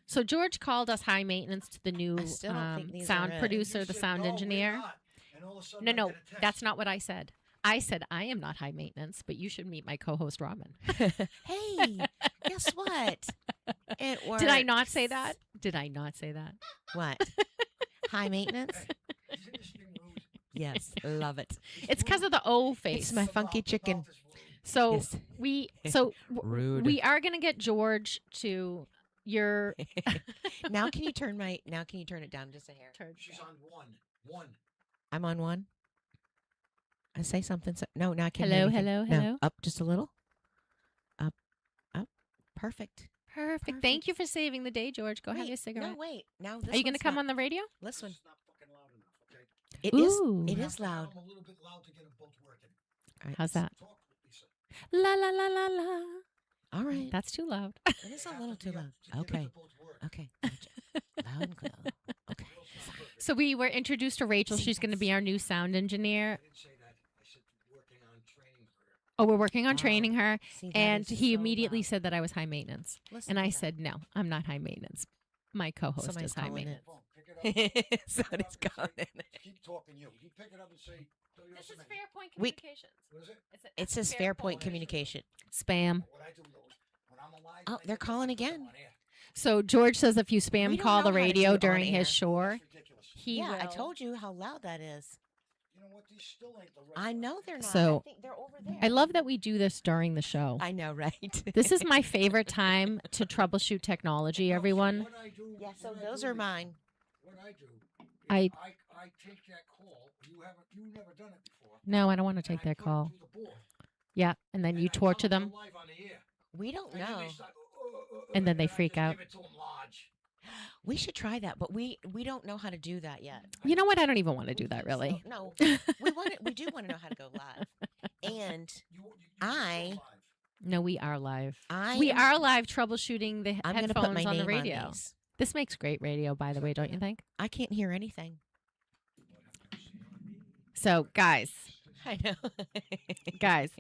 Speaker 4: So George called us high maintenance to the new
Speaker 5: I still don't think these
Speaker 4: sound
Speaker 5: are it.
Speaker 4: producer,
Speaker 6: You
Speaker 4: the
Speaker 6: said,
Speaker 4: sound
Speaker 6: "No, we're
Speaker 4: engineer.
Speaker 6: not." And all of a sudden
Speaker 4: No,
Speaker 6: I
Speaker 4: no,
Speaker 6: get a text.
Speaker 4: that's not what I said. I said I am not high maintenance, but you should meet my co-host Robin.
Speaker 5: Hey, guess what? It works.
Speaker 4: Did I not say that? Did I not say that?
Speaker 5: What? High maintenance?
Speaker 6: Isn't this thing rude?
Speaker 5: Yes, love it.
Speaker 4: It's because of the O face.
Speaker 5: It's my
Speaker 6: The
Speaker 5: funky
Speaker 6: mouth- the
Speaker 5: chicken.
Speaker 6: mouth is rude.
Speaker 4: So
Speaker 5: Yes. Rude.
Speaker 4: we are gonna get George to your
Speaker 5: Now can you turn it down just a hair?
Speaker 6: She's on one.
Speaker 5: I'm on one. I say something. No, now I can't.
Speaker 4: Hello,
Speaker 5: hear anything.
Speaker 4: hello,
Speaker 5: No,
Speaker 4: hello.
Speaker 5: up just a little. Up. Perfect.
Speaker 4: Perfect. Thank you for saving the day, George. Go have
Speaker 5: Wait,
Speaker 4: your cigarette.
Speaker 5: No, wait. Now this
Speaker 4: Are you gonna
Speaker 5: one's
Speaker 4: come
Speaker 5: not-
Speaker 4: on the radio?
Speaker 5: This one?
Speaker 6: It's not fucking loud enough, okay?
Speaker 5: It is.
Speaker 4: Ooh.
Speaker 5: It
Speaker 6: You
Speaker 5: is
Speaker 6: have to have
Speaker 5: loud.
Speaker 6: 'em a little bit loud to get them both working.
Speaker 5: All right.
Speaker 4: How's that?
Speaker 6: Talk, Lisa.
Speaker 4: La la la la la.
Speaker 5: All right.
Speaker 4: That's too loud.
Speaker 5: It is a
Speaker 6: Have
Speaker 5: little
Speaker 6: to
Speaker 5: too
Speaker 6: be up
Speaker 5: loud.
Speaker 6: to get them
Speaker 5: Okay.
Speaker 6: to both work.
Speaker 5: Okay. Gotcha. Loud and clear. Okay.
Speaker 4: So we were introduced to Rachel. She's going to be our new sound engineer.
Speaker 6: I didn't say that. I said working on training her.
Speaker 4: Oh, we're working on
Speaker 5: Wow.
Speaker 4: training her.
Speaker 5: See, that
Speaker 4: And
Speaker 5: is
Speaker 4: he
Speaker 5: so
Speaker 4: immediately
Speaker 5: loud.
Speaker 4: said that I was high maintenance.
Speaker 5: Listen
Speaker 4: And
Speaker 5: to
Speaker 4: I
Speaker 5: that.
Speaker 4: said, no, I'm not high maintenance. My co-host
Speaker 5: Somebody's
Speaker 4: is high
Speaker 5: calling
Speaker 4: maintenance.
Speaker 6: Phone, pick it up.
Speaker 5: Somebody's
Speaker 6: Pick it up
Speaker 5: calling.
Speaker 6: and say, Keep talking you. You pick it up and say, WSMN.
Speaker 4: Fairpoint
Speaker 5: We-
Speaker 4: Communications.
Speaker 6: What is it?
Speaker 5: It says Fairpoint Communication.
Speaker 4: Spam.
Speaker 6: What I do those, when I'm alive,
Speaker 5: Oh,
Speaker 6: I
Speaker 5: they're
Speaker 6: get the
Speaker 5: calling
Speaker 6: numbers
Speaker 5: again.
Speaker 6: on air.
Speaker 4: So George says if you
Speaker 5: We
Speaker 4: spam
Speaker 5: don't
Speaker 4: call
Speaker 5: know
Speaker 4: the
Speaker 5: how to do
Speaker 4: radio
Speaker 5: it on
Speaker 4: during
Speaker 5: air.
Speaker 4: his shore,
Speaker 6: That's ridiculous.
Speaker 4: he
Speaker 5: Yeah, I
Speaker 4: will-
Speaker 5: told you how loud that is.
Speaker 6: You know what? These still ain't the right
Speaker 5: I
Speaker 6: one.
Speaker 5: know they're not.
Speaker 4: So,
Speaker 5: I think they're over there.
Speaker 4: I love that we do this during the show.
Speaker 5: I know, right?
Speaker 4: This is my favorite time to troubleshoot technology,
Speaker 6: No, so
Speaker 4: everyone.
Speaker 6: what I do-
Speaker 5: Yeah, so
Speaker 6: what I
Speaker 5: those
Speaker 6: do
Speaker 5: are
Speaker 6: is
Speaker 5: mine.
Speaker 6: what I do, is
Speaker 4: I-
Speaker 6: I take that call. You've never done it before.
Speaker 4: No, I don't want to
Speaker 6: and
Speaker 4: take
Speaker 6: I
Speaker 4: their
Speaker 6: put it
Speaker 4: call.
Speaker 6: through the board,
Speaker 4: Yeah, and then
Speaker 6: and
Speaker 4: you
Speaker 6: I tell
Speaker 4: torture
Speaker 6: they're
Speaker 4: them,
Speaker 6: live on the air.
Speaker 5: We don't
Speaker 6: And then
Speaker 5: know.
Speaker 6: they start,
Speaker 4: and then they
Speaker 6: I
Speaker 4: freak
Speaker 6: just
Speaker 4: out.
Speaker 6: Give it to them large.
Speaker 5: We should try that, but we don't know how to do that yet.
Speaker 4: You know what? I don't even want to do that, really.
Speaker 5: So, no, we do want to know how to go live. And
Speaker 6: You
Speaker 5: I-
Speaker 6: go live.
Speaker 4: No, we are live.
Speaker 5: I
Speaker 4: We
Speaker 5: am-
Speaker 4: are live troubleshooting the
Speaker 5: I'm going to put
Speaker 4: headphones
Speaker 5: my
Speaker 4: on
Speaker 5: name
Speaker 4: the radio.
Speaker 5: on these.
Speaker 4: This makes great radio, by the way, don't you think?
Speaker 5: I can't hear anything.
Speaker 4: So, guys,
Speaker 5: I know.
Speaker 4: guys,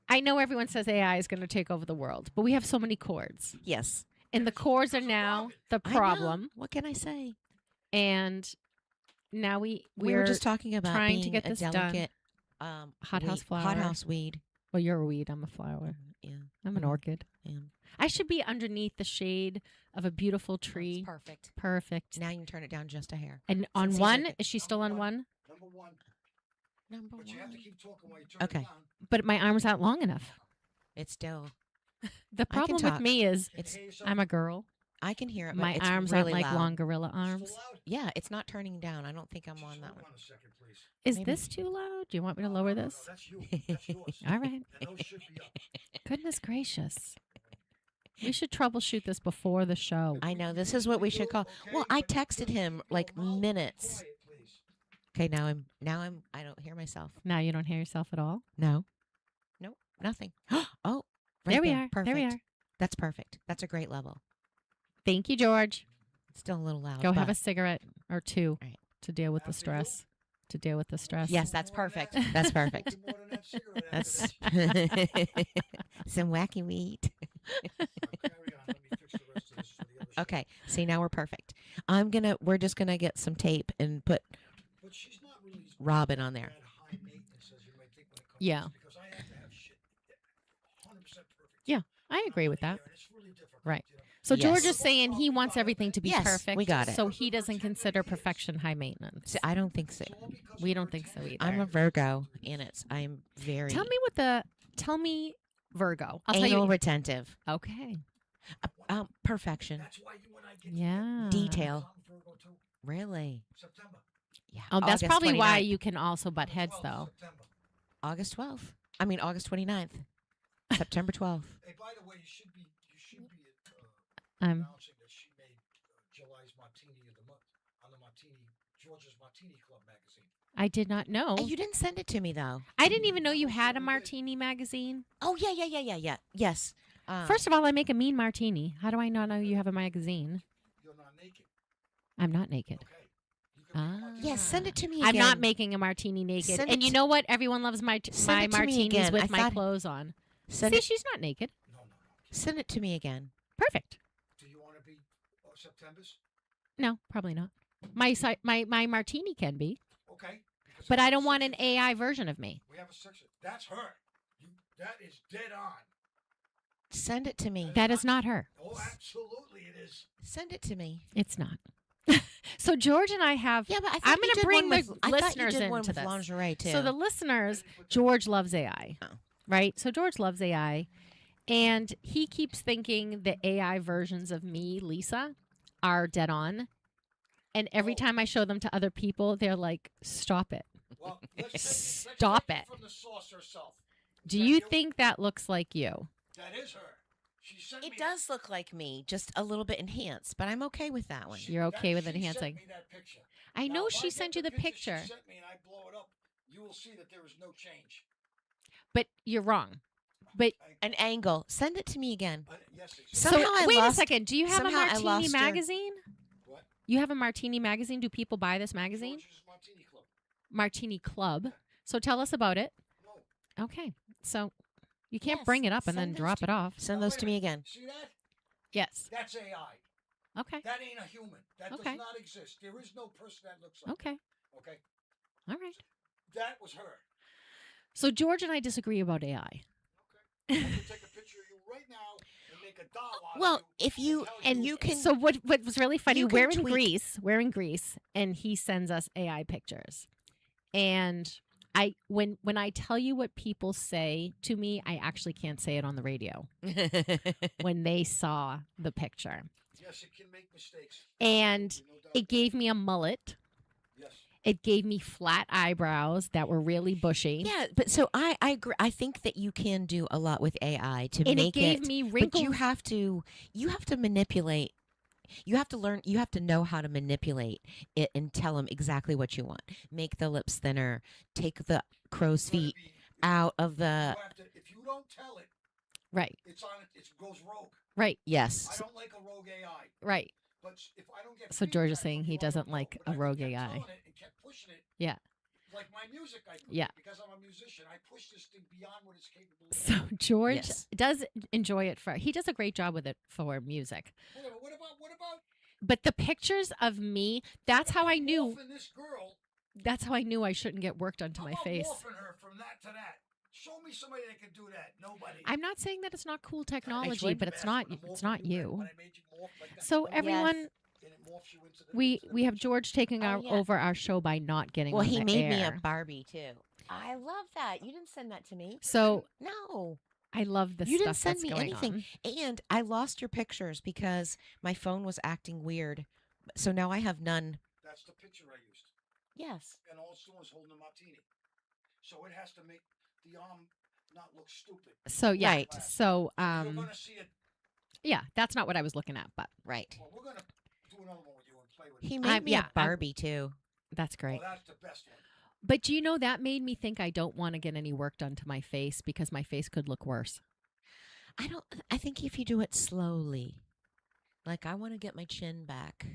Speaker 4: I know everyone says AI is going to take over the world, but we have so many cords.
Speaker 5: Yes.
Speaker 4: And the cords are now the
Speaker 5: I know.
Speaker 4: problem.
Speaker 5: What can I say?
Speaker 4: And now we
Speaker 5: were just talking about
Speaker 4: trying to
Speaker 5: being
Speaker 4: get
Speaker 5: a
Speaker 4: this done.
Speaker 5: delicate
Speaker 4: Hothouse flower.
Speaker 5: Hothouse weed.
Speaker 4: well, you're a weed. I'm a flower.
Speaker 5: Yeah.
Speaker 4: I'm an
Speaker 5: Mhm.
Speaker 4: orchid.
Speaker 5: Yeah.
Speaker 4: I should be underneath the shade of a beautiful
Speaker 5: That's
Speaker 4: tree.
Speaker 5: perfect.
Speaker 4: Perfect.
Speaker 5: Now you can turn it down just a hair.
Speaker 4: And on
Speaker 5: Since he's
Speaker 4: one,
Speaker 5: like-
Speaker 4: is she still on one?
Speaker 6: Number one,
Speaker 5: Number
Speaker 6: but you have to
Speaker 5: one.
Speaker 6: keep talking while you turn
Speaker 5: Okay.
Speaker 6: it down.
Speaker 4: But my arm's not long enough.
Speaker 5: It's still.
Speaker 4: The
Speaker 5: can
Speaker 4: problem with
Speaker 5: talk.
Speaker 4: me is
Speaker 6: Can you
Speaker 5: It's-
Speaker 6: hear
Speaker 4: I'm
Speaker 6: yourself?
Speaker 4: a girl.
Speaker 5: I can hear it. But
Speaker 4: My
Speaker 5: it's
Speaker 4: arms
Speaker 5: really
Speaker 4: aren't like
Speaker 5: loud.
Speaker 4: long gorilla arms.
Speaker 6: Still loud?
Speaker 5: Yeah, it's not turning down. I don't think I'm
Speaker 6: Just
Speaker 5: on that
Speaker 6: hold
Speaker 5: one.
Speaker 6: on a second, please.
Speaker 4: Is
Speaker 5: Maybe.
Speaker 4: this too loud? Do you want me to
Speaker 6: No,
Speaker 4: lower
Speaker 6: no, no,
Speaker 4: this?
Speaker 6: that's you. That's yours.
Speaker 4: All right.
Speaker 6: And those should be up.
Speaker 4: Goodness gracious. We should troubleshoot this before the show.
Speaker 5: I know. This is what we should call. Well, I texted him like minutes.
Speaker 6: Quiet, please.
Speaker 5: Okay, now I'm. I don't hear myself.
Speaker 4: Now you don't hear yourself at all?
Speaker 5: No. Nope. Nothing. Oh, right
Speaker 4: There we are.
Speaker 5: Perfect.
Speaker 4: There we are.
Speaker 5: That's perfect. That's a great level.
Speaker 4: Thank you, George.
Speaker 5: Still a little loud.
Speaker 4: Go have a
Speaker 5: but-
Speaker 4: cigarette or two
Speaker 5: Right.
Speaker 4: to deal with the
Speaker 6: After you?
Speaker 4: stress. To deal with the stress.
Speaker 5: Yes, that's
Speaker 6: More than
Speaker 5: perfect.
Speaker 6: that-
Speaker 5: That's perfect.
Speaker 6: more than that cigarette after
Speaker 5: That's
Speaker 6: this.
Speaker 5: some wacky weed.
Speaker 6: Carry on. Let me fix the rest of this for the other side.
Speaker 5: Okay. See, now we're perfect. We're just gonna get some tape and put
Speaker 6: But she's not really
Speaker 5: Robin on there.
Speaker 6: that high maintenance as you might think when it comes
Speaker 4: Yeah.
Speaker 6: to this, because I have to have shit 100% perfect.
Speaker 4: Yeah, I
Speaker 6: I'm
Speaker 4: agree
Speaker 6: on
Speaker 4: with
Speaker 6: the
Speaker 4: that.
Speaker 6: air, and it's really difficult,
Speaker 4: Right.
Speaker 6: you know.
Speaker 4: So George
Speaker 5: Yes.
Speaker 4: is saying he wants everything to be
Speaker 5: Yes, we
Speaker 4: perfect.
Speaker 5: got it.
Speaker 4: So he doesn't consider perfection high maintenance.
Speaker 5: See, I don't think so.
Speaker 6: It's all because
Speaker 4: We
Speaker 6: of
Speaker 4: don't
Speaker 6: her
Speaker 4: think so
Speaker 6: tendency.
Speaker 4: either.
Speaker 5: I'm a Virgo, and I'm very
Speaker 4: Tell me Virgo. I'll tell
Speaker 5: anal
Speaker 4: you.
Speaker 5: retentive.
Speaker 4: Okay.
Speaker 5: Perfection.
Speaker 6: That's why you and I get
Speaker 4: Yeah.
Speaker 5: Detail.
Speaker 6: I'm Virgo too.
Speaker 5: Really?
Speaker 6: September.
Speaker 5: Yeah.
Speaker 4: Oh, that's
Speaker 5: August
Speaker 4: probably why
Speaker 5: 29th.
Speaker 4: you can also butt heads,
Speaker 6: 12th
Speaker 4: though.
Speaker 6: September.
Speaker 5: August 12th. I mean August 29th. September 12th.
Speaker 6: Hey, by the way, you should be
Speaker 4: I'm
Speaker 6: announcing that she made July's Martini of the month on the George's Martini Club magazine.
Speaker 4: I did not know.
Speaker 5: You didn't send it to me though.
Speaker 4: I didn't even know you had a martini magazine.
Speaker 5: Oh yeah. Yes.
Speaker 4: First of all, I make a mean martini. How do I not know you have a magazine?
Speaker 6: You're not naked,
Speaker 4: I'm not naked.
Speaker 6: okay? You can make
Speaker 4: Ah.
Speaker 6: Martini.
Speaker 5: yes, send it to me.
Speaker 4: I'm
Speaker 5: Again.
Speaker 4: not making a martini naked.
Speaker 5: Send
Speaker 4: And
Speaker 5: it
Speaker 4: you
Speaker 5: to-
Speaker 4: know what? Everyone loves my
Speaker 5: Send it to me
Speaker 4: martinis
Speaker 5: again.
Speaker 4: with
Speaker 5: I
Speaker 4: my
Speaker 5: thought-
Speaker 4: clothes on.
Speaker 5: Send
Speaker 4: See,
Speaker 5: it.
Speaker 4: she's not naked.
Speaker 6: No.
Speaker 5: Send it to me again.
Speaker 4: Perfect.
Speaker 6: Do you want to be September's?
Speaker 4: No, probably not. My martini can be,
Speaker 6: Okay. because
Speaker 4: but
Speaker 6: we
Speaker 4: I
Speaker 6: have a
Speaker 4: don't want an
Speaker 6: section-
Speaker 4: AI version of me.
Speaker 6: We have a section. That's her. That is dead on.
Speaker 5: Send it to me.
Speaker 4: That is not her.
Speaker 6: Oh, absolutely it is.
Speaker 5: Send it to me.
Speaker 4: It's not. So George and I have.
Speaker 5: Yeah, but I thought
Speaker 4: I'm
Speaker 5: you
Speaker 4: gonna
Speaker 5: did
Speaker 4: bring
Speaker 5: one
Speaker 4: the
Speaker 5: with, I thought you
Speaker 4: listeners
Speaker 5: did one
Speaker 4: into
Speaker 5: with
Speaker 4: this.
Speaker 5: lingerie too.
Speaker 4: So the listeners, George loves AI,
Speaker 5: Oh.
Speaker 4: right? So George loves AI, and he keeps thinking the AI versions of me, Lisa, are dead on. And every
Speaker 6: Oh.
Speaker 4: time I show them to other people, they're like, "Stop it."
Speaker 6: Well, let's
Speaker 4: Stop
Speaker 6: take
Speaker 4: it.
Speaker 6: from the source herself.
Speaker 4: Do
Speaker 6: That
Speaker 4: you think that looks like you?
Speaker 6: That is her. She sent
Speaker 5: it
Speaker 6: me
Speaker 5: does look like me, just a little bit enhanced, but I'm okay with that one.
Speaker 4: You're okay with
Speaker 6: she
Speaker 4: enhancing.
Speaker 6: Sent me that picture.
Speaker 4: I
Speaker 6: Now,
Speaker 4: know
Speaker 6: if
Speaker 4: she
Speaker 6: get
Speaker 4: sent you the picture,
Speaker 6: She sent me and I blow it up. You will see that there is no change.
Speaker 4: but you're wrong. But
Speaker 5: An angle. Send it to me again.
Speaker 6: Yes, exactly.
Speaker 5: Somehow
Speaker 4: so
Speaker 5: I
Speaker 4: wait
Speaker 5: lost-
Speaker 4: a second. Do you have a
Speaker 5: somehow I
Speaker 4: Martini
Speaker 5: lost your-
Speaker 4: magazine?
Speaker 6: What?
Speaker 4: You have a Martini magazine. Do people buy this magazine?
Speaker 6: George's Martini Club.
Speaker 4: Martini Club. So tell us about it.
Speaker 6: No.
Speaker 4: Okay. So you can't
Speaker 5: Yes,
Speaker 4: bring it up and then
Speaker 5: send those
Speaker 4: drop
Speaker 5: to-
Speaker 4: it off.
Speaker 5: Send
Speaker 6: Now,
Speaker 5: those
Speaker 6: wait
Speaker 5: to
Speaker 6: a
Speaker 5: me
Speaker 6: minute.
Speaker 5: again.
Speaker 6: See that?
Speaker 4: Yes.
Speaker 6: That's AI.
Speaker 4: Okay.
Speaker 6: That ain't a human. That
Speaker 4: Okay.
Speaker 6: does not exist. There is no person that looks like
Speaker 4: Okay.
Speaker 6: that. Okay.
Speaker 4: All right.
Speaker 6: That was her.
Speaker 4: So George and I disagree about AI.
Speaker 6: I can take a picture of you right now and make a doll out of
Speaker 5: Well,
Speaker 6: you
Speaker 5: if you-
Speaker 6: tell
Speaker 5: and you can-
Speaker 4: So what was really funny,
Speaker 5: You can
Speaker 4: we're in
Speaker 5: tweak-
Speaker 4: Greece. We're in Greece, and he sends us AI pictures. And when I tell you what people say to me, I actually can't say it on the radio when they saw the picture.
Speaker 6: Yes, it can make mistakes.
Speaker 4: And
Speaker 6: No doubt
Speaker 4: It gave me a mullet.
Speaker 6: Yes.
Speaker 4: It gave me flat eyebrows that were really bushy.
Speaker 5: Yeah, but so I agree. I think that you can do a lot with AI to
Speaker 4: And
Speaker 5: make
Speaker 4: it gave me
Speaker 5: but
Speaker 4: wrinkles.
Speaker 5: you have to manipulate. You have to learn. You have to know how to manipulate it and tell them exactly what you want. Make the lips thinner. Take the crow's feet out of the.
Speaker 6: If you don't tell it,
Speaker 4: Right,
Speaker 6: it's on it. It goes rogue.
Speaker 4: right,
Speaker 6: I
Speaker 5: Yes.
Speaker 6: don't like a rogue AI.
Speaker 4: right.
Speaker 6: But if I don't get
Speaker 4: So George is
Speaker 6: feedback
Speaker 4: saying
Speaker 6: from
Speaker 4: he
Speaker 6: you, I
Speaker 4: doesn't
Speaker 6: don't know.
Speaker 4: like
Speaker 6: But
Speaker 4: a
Speaker 6: I
Speaker 4: rogue
Speaker 6: kept
Speaker 4: AI.
Speaker 6: telling it and kept pushing it.
Speaker 4: Yeah.
Speaker 6: Like my music, I put
Speaker 4: Yeah.
Speaker 6: because I'm a musician. I push this thing beyond what it's capable of.
Speaker 4: So George
Speaker 5: Yes.
Speaker 4: does enjoy it he does a great job with it for music.
Speaker 6: Whatever. What about
Speaker 4: But the pictures of me, that's how I knew
Speaker 6: morphing this girl?
Speaker 4: I shouldn't get work done to
Speaker 6: How
Speaker 4: my
Speaker 6: about
Speaker 4: face.
Speaker 6: morphing her from that to that? Show me somebody that can do that. Nobody.
Speaker 4: I'm not saying that it's not cool
Speaker 6: I
Speaker 4: technology,
Speaker 6: tried
Speaker 4: but
Speaker 6: to
Speaker 4: it's
Speaker 6: ask
Speaker 4: not
Speaker 6: when I
Speaker 4: it's
Speaker 6: morphed
Speaker 4: not
Speaker 6: you,
Speaker 4: you.
Speaker 6: when I made you morph like that.
Speaker 4: So
Speaker 6: When
Speaker 4: everyone
Speaker 5: Yes.
Speaker 6: it morphs you into the-
Speaker 4: we
Speaker 6: into the
Speaker 4: we have
Speaker 6: picture.
Speaker 4: George taking
Speaker 5: Oh,
Speaker 4: our
Speaker 5: yeah.
Speaker 4: over our show by not getting
Speaker 5: Well,
Speaker 4: on
Speaker 5: he
Speaker 4: the
Speaker 5: made me a
Speaker 4: air.
Speaker 5: Barbie too. I love that. You didn't send that to me.
Speaker 4: So
Speaker 5: No.
Speaker 4: I love the
Speaker 5: You
Speaker 4: stuff
Speaker 5: didn't send
Speaker 4: that's
Speaker 5: me
Speaker 4: going
Speaker 5: anything.
Speaker 4: on.
Speaker 5: And I lost your pictures because my phone was acting weird. So now I have none.
Speaker 6: That's the picture I used,
Speaker 5: Yes.
Speaker 6: and all it's doing is holding a martini. So it has to make the arm not look stupid.
Speaker 4: So yeah.
Speaker 5: Right.
Speaker 4: So
Speaker 6: You're gonna see it.
Speaker 4: yeah, that's not what I was looking at, but
Speaker 5: Right.
Speaker 6: Well, we're gonna do another one with you and play with it.
Speaker 5: He made me
Speaker 4: yeah,
Speaker 5: a Barbie too.
Speaker 4: that's great.
Speaker 6: Oh, that's the best one.
Speaker 4: But do you know that made me think I don't want to get any work done to my face because my face could look worse.
Speaker 5: I think if you do it slowly, like I want to get my chin back.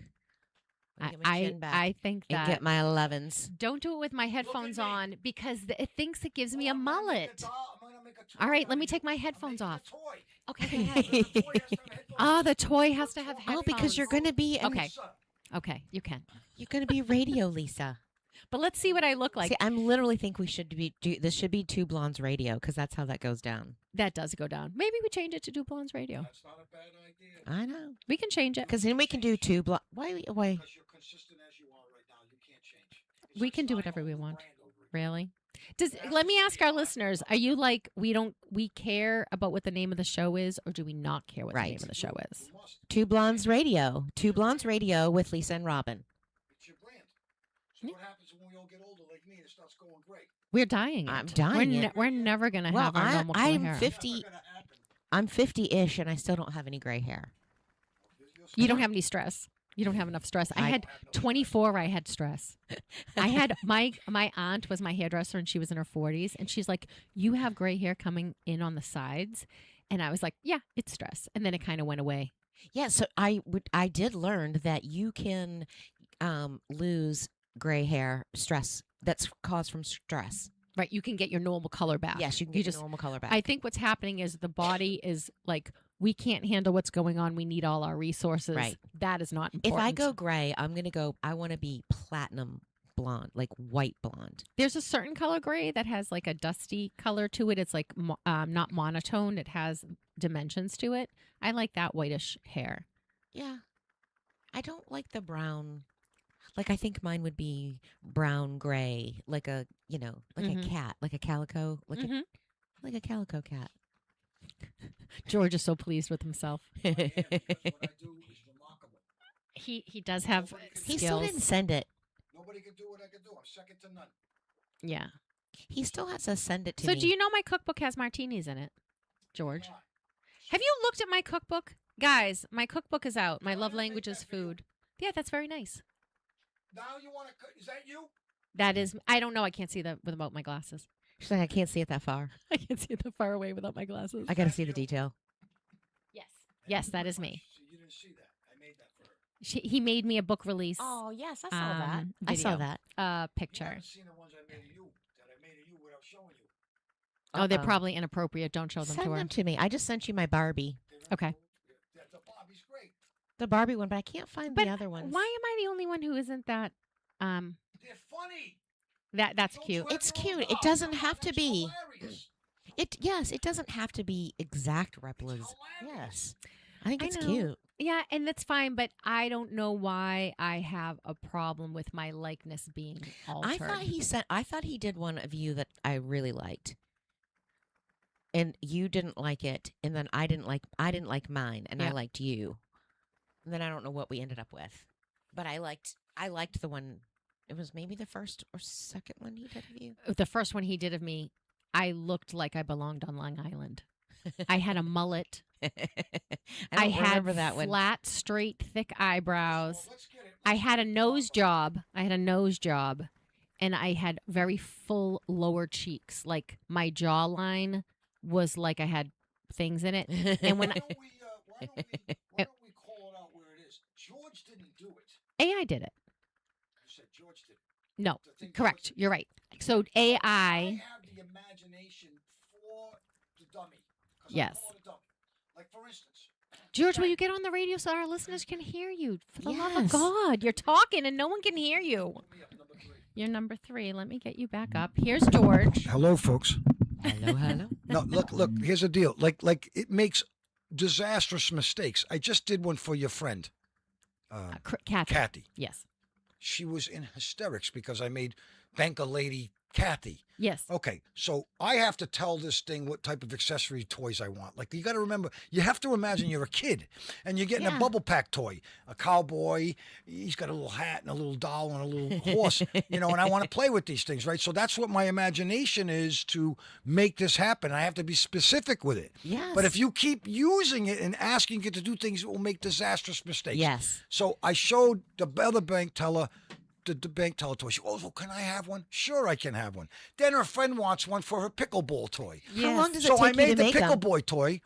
Speaker 5: Get my chin back
Speaker 4: I think
Speaker 5: and
Speaker 4: that
Speaker 5: get my 11s.
Speaker 4: don't do it with my headphones
Speaker 6: me.
Speaker 4: on because it thinks it gives me a
Speaker 6: I'm gonna make
Speaker 4: mullet.
Speaker 6: doll- I'm gonna make a toy
Speaker 4: All right,
Speaker 6: out
Speaker 4: let
Speaker 6: of
Speaker 4: me
Speaker 6: you.
Speaker 4: take my
Speaker 6: I'm
Speaker 4: headphones
Speaker 6: making a
Speaker 4: off.
Speaker 6: toy.
Speaker 5: Okay.
Speaker 6: The toy has to have headphones.
Speaker 4: Oh, the toy has to have
Speaker 6: Oh,
Speaker 5: Oh,
Speaker 4: headphones.
Speaker 5: because you're going to be
Speaker 4: Okay.
Speaker 6: Lisa,
Speaker 4: Okay, you can.
Speaker 5: you're going to be radio, Lisa.
Speaker 4: But let's see what I look like.
Speaker 5: See, I'm literally think we should this should be Two Blondes Radio because that's how that goes down.
Speaker 4: That does go down. Maybe we change it to Do Blondes Radio.
Speaker 6: That's not a bad idea.
Speaker 5: I know.
Speaker 4: We can change it.
Speaker 5: Because then we can do Two Blondes. Why?
Speaker 6: Because you're consistent as you are right now. You can't change. It's
Speaker 4: We
Speaker 6: like
Speaker 4: can do
Speaker 6: starting
Speaker 4: whatever
Speaker 6: a
Speaker 4: we
Speaker 6: whole
Speaker 4: want.
Speaker 6: brand over again.
Speaker 4: Really? Does
Speaker 6: It has
Speaker 4: let
Speaker 6: to
Speaker 4: me
Speaker 6: stay
Speaker 4: ask our
Speaker 6: alive.
Speaker 4: listeners, are you like we care about what the name of the show is or do we not care what the name
Speaker 5: Right.
Speaker 4: of the show is?
Speaker 6: You must.
Speaker 5: Two Blondes Radio. Two Blondes Radio with Lisa and Robin.
Speaker 6: It's your brand. So what happens when we all get older like me and it starts going gray?
Speaker 4: We're dying it.
Speaker 5: I'm dying it.
Speaker 4: We're never going to
Speaker 5: Well,
Speaker 4: have our normal color
Speaker 5: I'm
Speaker 4: hair.
Speaker 5: 50
Speaker 6: Never gonna happen.
Speaker 5: I'm 50-ish and I still don't have any gray hair.
Speaker 4: You don't have any stress. You don't have enough stress. I
Speaker 5: I-
Speaker 4: had 24 I had stress. I had my aunt was my hairdresser and she was in her 40s and she's like, "You have gray hair coming in on the sides." And I was like, "Yeah, it's stress." And then it kind of went away.
Speaker 5: Yeah, so I did learn that you can lose gray hair stress that's caused from stress.
Speaker 4: Right, you can get your normal color back.
Speaker 5: Yes, you can get your normal color back.
Speaker 4: I think what's happening is the body is like, we can't handle what's going on. We need all our resources.
Speaker 5: Right.
Speaker 4: That is not
Speaker 5: if
Speaker 4: important.
Speaker 5: I go gray, I want to be platinum blonde, like white blonde.
Speaker 4: There's a certain color gray that has like a dusty color to it. It's like not monotone. It has dimensions to it. I like that whitish hair.
Speaker 5: Yeah. I don't like the brown. Like I think mine would be brown gray, like a, like a cat, like a calico, like
Speaker 4: Mhm.
Speaker 5: like a calico cat.
Speaker 4: George is so pleased with himself.
Speaker 6: Because what I do is remarkable.
Speaker 4: He does have
Speaker 5: He
Speaker 4: skills.
Speaker 5: still didn't send it.
Speaker 6: Nobody can do what I can do. I'm second to none.
Speaker 4: Yeah.
Speaker 5: He still has to send it to
Speaker 4: So
Speaker 5: me.
Speaker 4: do you know my cookbook has martinis in it, George?
Speaker 6: Why not?
Speaker 4: Have you looked at my cookbook? Guys, my cookbook is out. My
Speaker 6: No, I
Speaker 4: love
Speaker 6: didn't make
Speaker 4: language is
Speaker 6: that for you.
Speaker 4: food. Yeah, that's very nice.
Speaker 6: Now you want to cut? Is that you?
Speaker 4: That is, I don't know. I can't see that without my glasses.
Speaker 5: She's like, I can't see it that far.
Speaker 4: I can't see that far away without my glasses.
Speaker 5: I got to see the detail.
Speaker 4: Yes. Yes, that is me.
Speaker 6: So you didn't see that. I made that for her.
Speaker 4: He made me a book release
Speaker 5: Oh, yes, I saw that.
Speaker 4: Um,
Speaker 5: I saw
Speaker 4: video.
Speaker 5: that.
Speaker 6: You
Speaker 4: picture.
Speaker 6: haven't seen the ones I made of you that I made of you without showing you.
Speaker 4: Oh, they're
Speaker 5: Uh-oh.
Speaker 4: probably inappropriate. Don't show them
Speaker 5: Send
Speaker 4: to her.
Speaker 5: them to me. I just sent you my Barbie,
Speaker 4: Okay.
Speaker 6: The Bobby's great.
Speaker 5: the Barbie one, but I can't find
Speaker 4: But
Speaker 5: the other ones.
Speaker 4: why am I the only one who isn't that?
Speaker 6: They're funny.
Speaker 4: That's
Speaker 6: Don't
Speaker 4: cute.
Speaker 6: try
Speaker 5: It's
Speaker 6: to
Speaker 5: cute.
Speaker 6: roll
Speaker 5: It
Speaker 6: up.
Speaker 5: doesn't
Speaker 6: Come
Speaker 5: have
Speaker 6: on,
Speaker 5: to
Speaker 6: that's
Speaker 5: be.
Speaker 6: hilarious.
Speaker 5: It doesn't have to be exact replicas.
Speaker 6: hilarious.
Speaker 5: Yes, I think
Speaker 4: I
Speaker 5: it's
Speaker 4: know.
Speaker 5: cute.
Speaker 4: Yeah, and that's fine, but I don't know why I have a problem with my likeness being altered.
Speaker 5: I thought he did one of you that I really liked, and you didn't like it, and then I didn't like mine, and I
Speaker 4: Yeah.
Speaker 5: liked you, and then I don't know what we ended up with. But I liked the one. It was maybe the first or second one he did of you.
Speaker 4: The first one he did of me, I looked like I belonged on Long Island. I had a mullet.
Speaker 5: I don't
Speaker 4: had
Speaker 5: remember that one.
Speaker 4: flat, straight, thick eyebrows.
Speaker 6: Well, let's get it.
Speaker 4: I had a nose job. And I had very full lower cheeks. Like my jawline was like I had things in it. And when
Speaker 6: Why don't we call it out where it is? George didn't do it.
Speaker 4: AI did it.
Speaker 6: You said George did.
Speaker 4: No,
Speaker 6: The thing
Speaker 4: correct.
Speaker 6: George did.
Speaker 4: You're right. So
Speaker 6: I
Speaker 4: AI,
Speaker 6: have the imagination for the dummy. 'Cause
Speaker 4: Yes.
Speaker 6: I call it a dummy. Like for instance.
Speaker 4: George, will you get on the radio so our listeners can hear you? For the love of
Speaker 5: Yes.
Speaker 4: God, you're talking and no one can hear you.
Speaker 6: Put me up, number 3.
Speaker 4: You're number 3. Let me get you back up. Here's George.
Speaker 6: Hello, folks.
Speaker 5: Hello.
Speaker 6: No, look. Here's the deal. Like it makes disastrous mistakes. I just did one for your friend,
Speaker 4: Kathy.
Speaker 6: Kathy.
Speaker 4: Yes.
Speaker 6: She was in hysterics because I made banker lady Kathy.
Speaker 4: Yes.
Speaker 6: Okay, so I have to tell this thing what type of accessory toys I want. Like, you got to remember, you have to imagine you're a kid and you're getting
Speaker 4: Yeah.
Speaker 6: a bubble pack toy, a cowboy. He's got a little hat and a little doll and a little horse, and I want to play with these things, right? So that's what my imagination is to make this happen. I have to be specific with it.
Speaker 5: Yes.
Speaker 6: But if you keep using it and asking it to do things, it will make disastrous mistakes.
Speaker 5: Yes.
Speaker 6: So I showed the other bank teller the bank teller toy. She goes, well, can I have one? Sure, I can have one. Then her friend wants one for her pickleball toy.
Speaker 5: How long does it
Speaker 6: So
Speaker 5: take
Speaker 6: I
Speaker 5: you
Speaker 6: made
Speaker 5: to
Speaker 6: the
Speaker 5: make 'em?
Speaker 6: pickleball toy.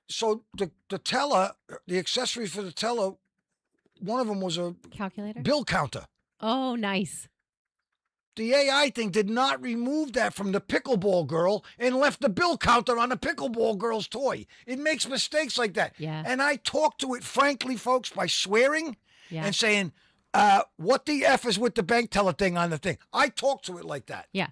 Speaker 6: So the teller, the accessory for the teller, one of them was a
Speaker 4: Calculator?
Speaker 6: bill counter.
Speaker 4: Oh, nice.
Speaker 6: The AI thing did not remove that from the pickleball girl and left the bill counter on the pickleball girl's toy. It makes mistakes like that.
Speaker 4: Yeah.
Speaker 6: And I talk to it, frankly, folks, by swearing
Speaker 4: Yeah.
Speaker 6: and saying, what the F is with the bank teller thing on the thing? I talk to it like that.
Speaker 4: Yeah.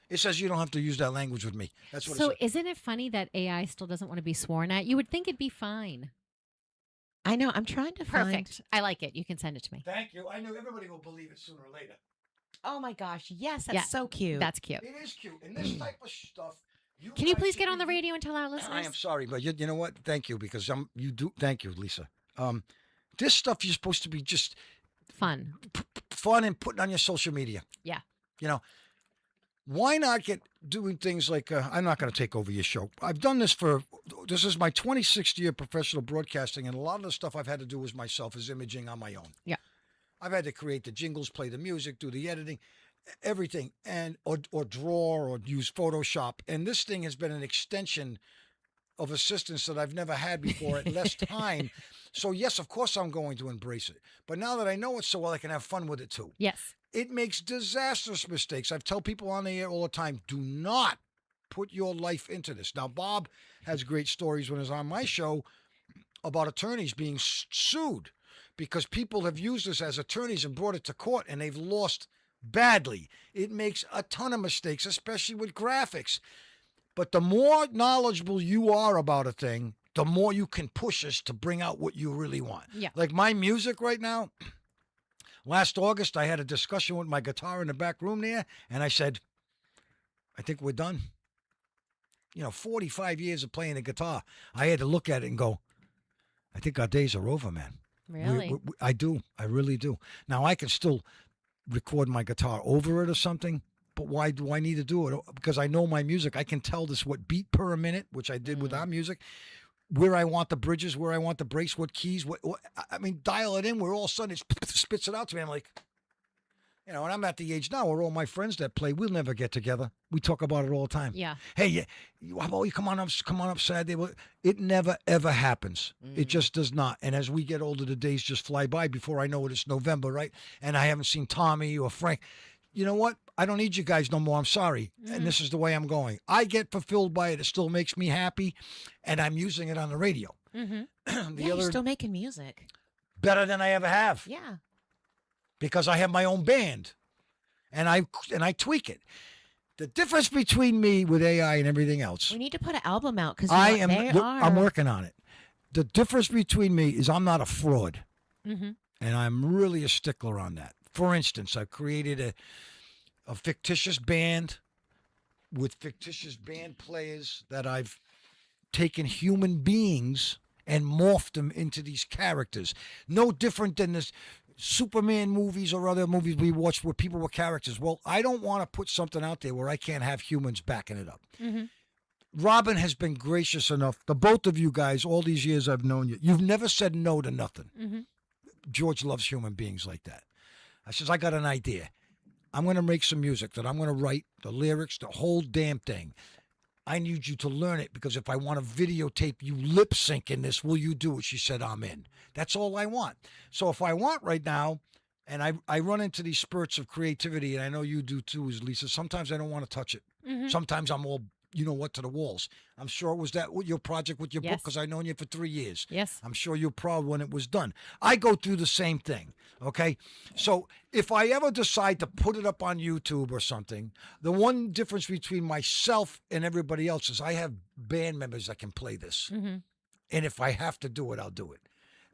Speaker 6: It says you don't have to use that language with me. That's what
Speaker 4: So
Speaker 6: it says.
Speaker 4: isn't it funny that AI still doesn't want to be sworn at? You would think it'd be fine.
Speaker 5: I know. I'm trying to find.
Speaker 4: Perfect. I like it. You can send it to me.
Speaker 6: Thank you. I knew everybody will believe it sooner or later.
Speaker 5: Oh my gosh! Yes, that's
Speaker 4: Yeah.
Speaker 5: so cute.
Speaker 4: That's cute.
Speaker 6: It is cute. And this type of stuff.
Speaker 4: Can you
Speaker 6: guys
Speaker 4: please
Speaker 6: should
Speaker 4: get on
Speaker 6: be
Speaker 4: the radio and tell our listeners?
Speaker 6: I am sorry, but you know what? Thank you, because you do. Thank you, Lisa. This stuff you're supposed to be just
Speaker 4: Fun.
Speaker 6: fun and putting on your social media.
Speaker 4: Yeah.
Speaker 6: Why not get doing things like I'm not going to take over your show. I've done this this is my 26th year professional broadcasting, and a lot of the stuff I've had to do with myself is imaging on my own.
Speaker 4: Yeah.
Speaker 6: I've had to create the jingles, play the music, do the editing, everything, and or draw or use Photoshop. And this thing has been an extension of assistance that I've never had before at less time. So yes, of course I'm going to embrace it. But now that I know it so well, I can have fun with it too.
Speaker 4: Yes.
Speaker 6: It makes disastrous mistakes. I tell people on the air all the time, do not put your life into this. Now, Bob has great stories when he's on my show about attorneys being sued because people have used this as attorneys and brought it to court and they've lost badly. It makes a ton of mistakes, especially with graphics. But the more knowledgeable you are about a thing, the more you can push us to bring out what you really want.
Speaker 4: Yeah.
Speaker 6: Like my music right now, last August, I had a discussion with my guitar in the back room there, and I said, I think we're done. 45 years of playing the guitar. I had to look at it and go, I think our days are over, man.
Speaker 4: Really?
Speaker 6: I do. I really do. Now, I can still record my guitar over it or something, but why do I need to do it? Because I know my music. I can tell this what beat per minute, which I did with our music, where I want the bridges, where I want the breaks, what keys, dial it in where all of a sudden it spits it out to me. I'm like, and I'm at the age now where all my friends that play, we'll never get together. We talk about it all the time.
Speaker 4: Yeah.
Speaker 6: Hey, how about you come on up Saturday? Well, it never, ever happens. It just does not. And as we get older, the days just fly by. Before I know it, it's November, right? And I haven't seen Tommy or Frank. You know what? I don't need you guys no more. I'm sorry. And this is the way I'm going. I get fulfilled by it. It still makes me happy. And I'm using it on the radio.
Speaker 4: Mm-hmm.
Speaker 5: You're still making music.
Speaker 6: Better than I ever have.
Speaker 5: Yeah.
Speaker 6: Because I have my own band. And I tweak it. The difference between me with AI and everything else.
Speaker 5: We need to put an album out because
Speaker 6: I'm working on it. The difference between me is I'm not a fraud.
Speaker 4: Mm-hmm.
Speaker 6: And I'm really a stickler on that. For instance, I created a fictitious band with fictitious band players that I've taken human beings and morphed them into these characters. No different than this Superman movies or other movies we watched where people were characters. Well, I don't want to put something out there where I can't have humans backing it up.
Speaker 4: Mm-hmm.
Speaker 6: Robin has been gracious enough. The both of you guys, all these years I've known you, you've never said no to nothing.
Speaker 4: Mm-hmm.
Speaker 6: George loves human beings like that. I says, I got an idea. I'm going to make some music that I'm going to write, the lyrics, the whole damn thing. I need you to learn it because if I want to videotape you lip sync in this, will you do it? She said, I'm in. That's all I want. So if I want right now, and I run into these spurts of creativity, and I know you do too, Lisa, sometimes I don't want to touch it.
Speaker 4: Mm-hmm.
Speaker 6: Sometimes I'm all, you know what, to the walls. I'm sure it was that your project with your book
Speaker 4: Yes.
Speaker 6: because I've known you for 3 years.
Speaker 4: Yes.
Speaker 6: I'm sure you're proud when it was done. I go through the same thing, okay? So if I ever decide to put it up on YouTube or something, the one difference between myself and everybody else is I have band members that can play this.
Speaker 4: Mm-hmm.
Speaker 6: And if I have to do it, I'll do it.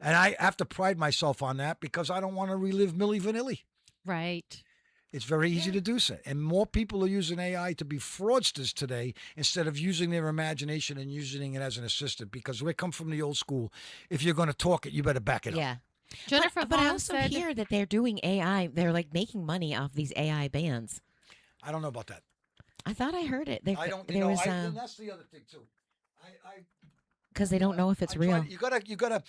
Speaker 6: And I have to pride myself on that because I don't want to relive Milli Vanilli.
Speaker 4: Right.
Speaker 6: It's very easy to do so. And more people are using AI to be fraudsters today instead of using their imagination and using it as an assistant because we come from the old school. If you're going to talk it, you better back it up.
Speaker 5: Yeah.
Speaker 4: Jennifer
Speaker 5: but I
Speaker 4: Vaughn
Speaker 5: also
Speaker 4: said,
Speaker 5: hear that they're doing AI. They're like making money off these AI bands.
Speaker 6: I don't know about that.
Speaker 5: I thought I heard it.
Speaker 6: I don't
Speaker 5: There
Speaker 6: know.
Speaker 5: was
Speaker 6: And that's the other thing, too.
Speaker 5: because they don't know if it's
Speaker 6: I
Speaker 5: real.
Speaker 6: tried- you gotta,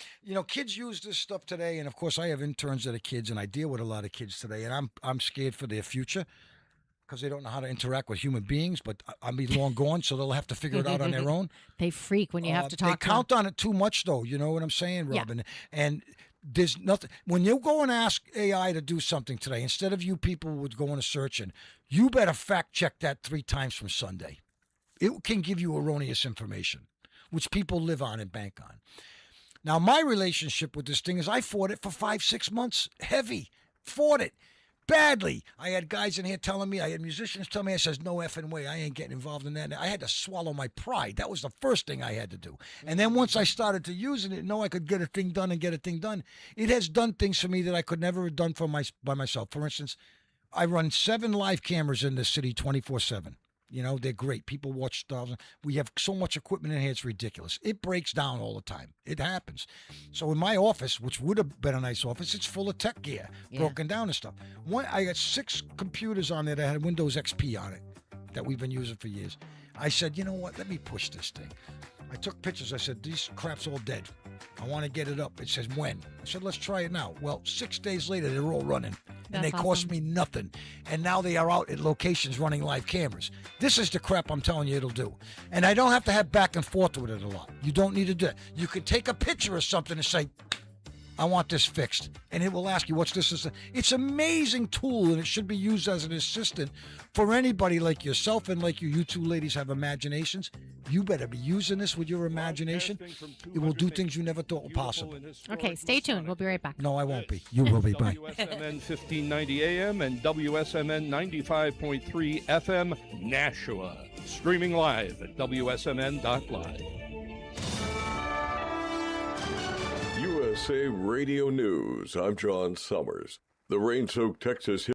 Speaker 6: kids use this stuff today, and of course, I have interns that are kids, and I deal with a lot of kids today, and I'm scared for their future because they don't know how to interact with human beings. But I'll be long gone, so they'll have to figure it out on their own.
Speaker 4: they freak when you have to
Speaker 6: They
Speaker 4: talk to
Speaker 6: count on it too much, though. You know what I'm saying,
Speaker 4: Yeah.
Speaker 6: Robin? And there's nothing. When you go and ask AI to do something today, instead of you people would go and searching, you better fact check that 3 times from Sunday. It can give you erroneous information, which people live on and bank on. Now, my relationship with this thing is I fought it for 5-6 months, heavy, fought it badly. I had guys in here telling me, I had musicians telling me, I says, no effing way, I ain't getting involved in that. And I had to swallow my pride. That was the first thing I had to do. And then once I started to use it, know I could get a thing done and get a thing done. It has done things for me that I could never have done by myself. For instance, I run 7 live cameras in this city 24/7. You know, they're great. People watch thousands. We have so much equipment in here, it's ridiculous. It breaks down all the time. It happens. So in my office, which would have been a nice office, it's full of tech gear, broken down and stuff. I got 6 computers on there that had Windows XP on it that we've been using for years. I said, you know what? Let me push this thing. I took pictures. I said, these crap's all dead. I want to get it up. It says when. I said, let's try it now. Well, 6 days later, they're all running. And
Speaker 4: That's
Speaker 6: they cost
Speaker 4: awesome.
Speaker 6: me nothing. And now they are out at locations running live cameras. This is the crap I'm telling you it'll do. And I don't have to have back and forth with it a lot. You don't need to do it. You can take a picture of something and say, I want this fixed. And it will ask you, what's this? It's an amazing tool, and it should be used as an assistant for anybody like yourself and like you two ladies have imaginations. You better be using this with your imagination. It will do things you never thought were possible.
Speaker 4: Okay, stay tuned. We'll be right back.
Speaker 6: No, I won't be. You will be. Bye.
Speaker 7: WSMN 1590 AM and WSMN 95.3 FM Nashua. Streaming live at WSMN.live.
Speaker 8: USA Radio News. I'm John Summers. The rain-soaked Texas